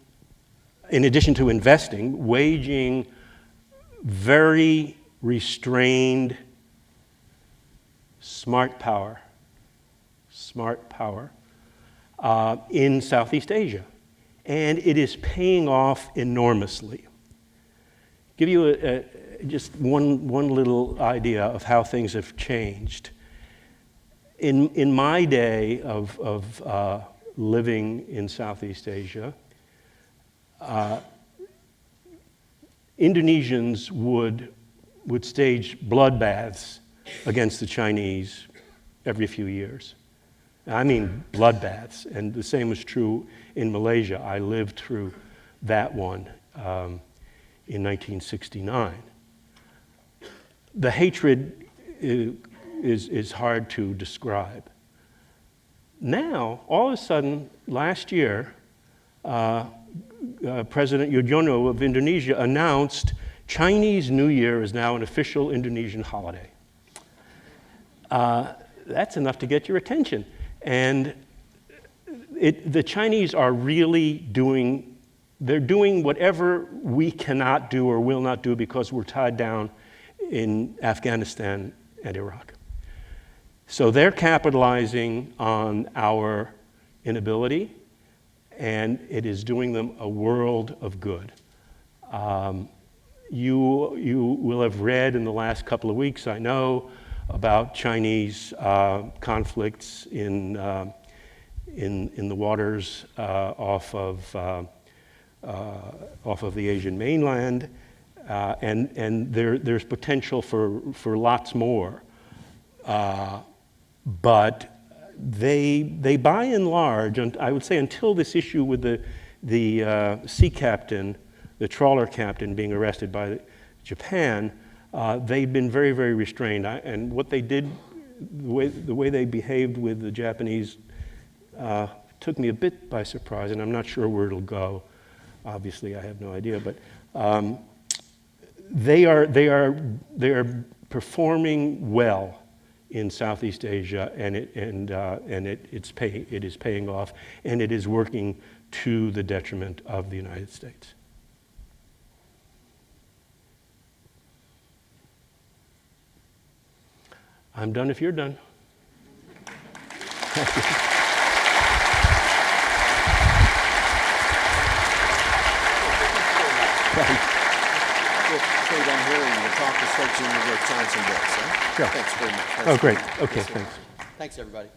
in addition to investing, waging very restrained smart power in Southeast Asia. And it is paying off enormously. Give you just one little idea of how things have changed. In my day of living in Southeast Asia, Indonesians would stage bloodbaths against the Chinese every few years. I mean bloodbaths, and the same was true in Malaysia. I lived through that one. in 1969. The hatred is hard to describe. Now, all of a sudden, last year, President Yudhoyono of Indonesia announced Chinese New Year is now an official Indonesian holiday. That's enough to get your attention. And the Chinese are really they're doing whatever we cannot do or will not do because we're tied down in Afghanistan and Iraq. So they're capitalizing on our inability, and it is doing them a world of good. You will have read in the last couple of weeks, I know, about Chinese conflicts in the waters off of the Asian mainland, and there's potential for lots more. But they by and large, and I would say until this issue with the sea captain, the trawler captain being arrested by Japan, they've been very, very restrained. And what they did, the way they behaved with the Japanese, took me a bit by surprise, and I'm not sure where it'll go. Obviously, I have no idea, but they are performing well in Southeast Asia, and it is paying off, and it is working to the detriment of the United States. I'm done if you're done. Thank you. We'll stay down here and we'll talk to folks and we'll go sign some books. Huh? Sure. Thanks very much. Oh, great. Okay, thanks. Thanks, everybody.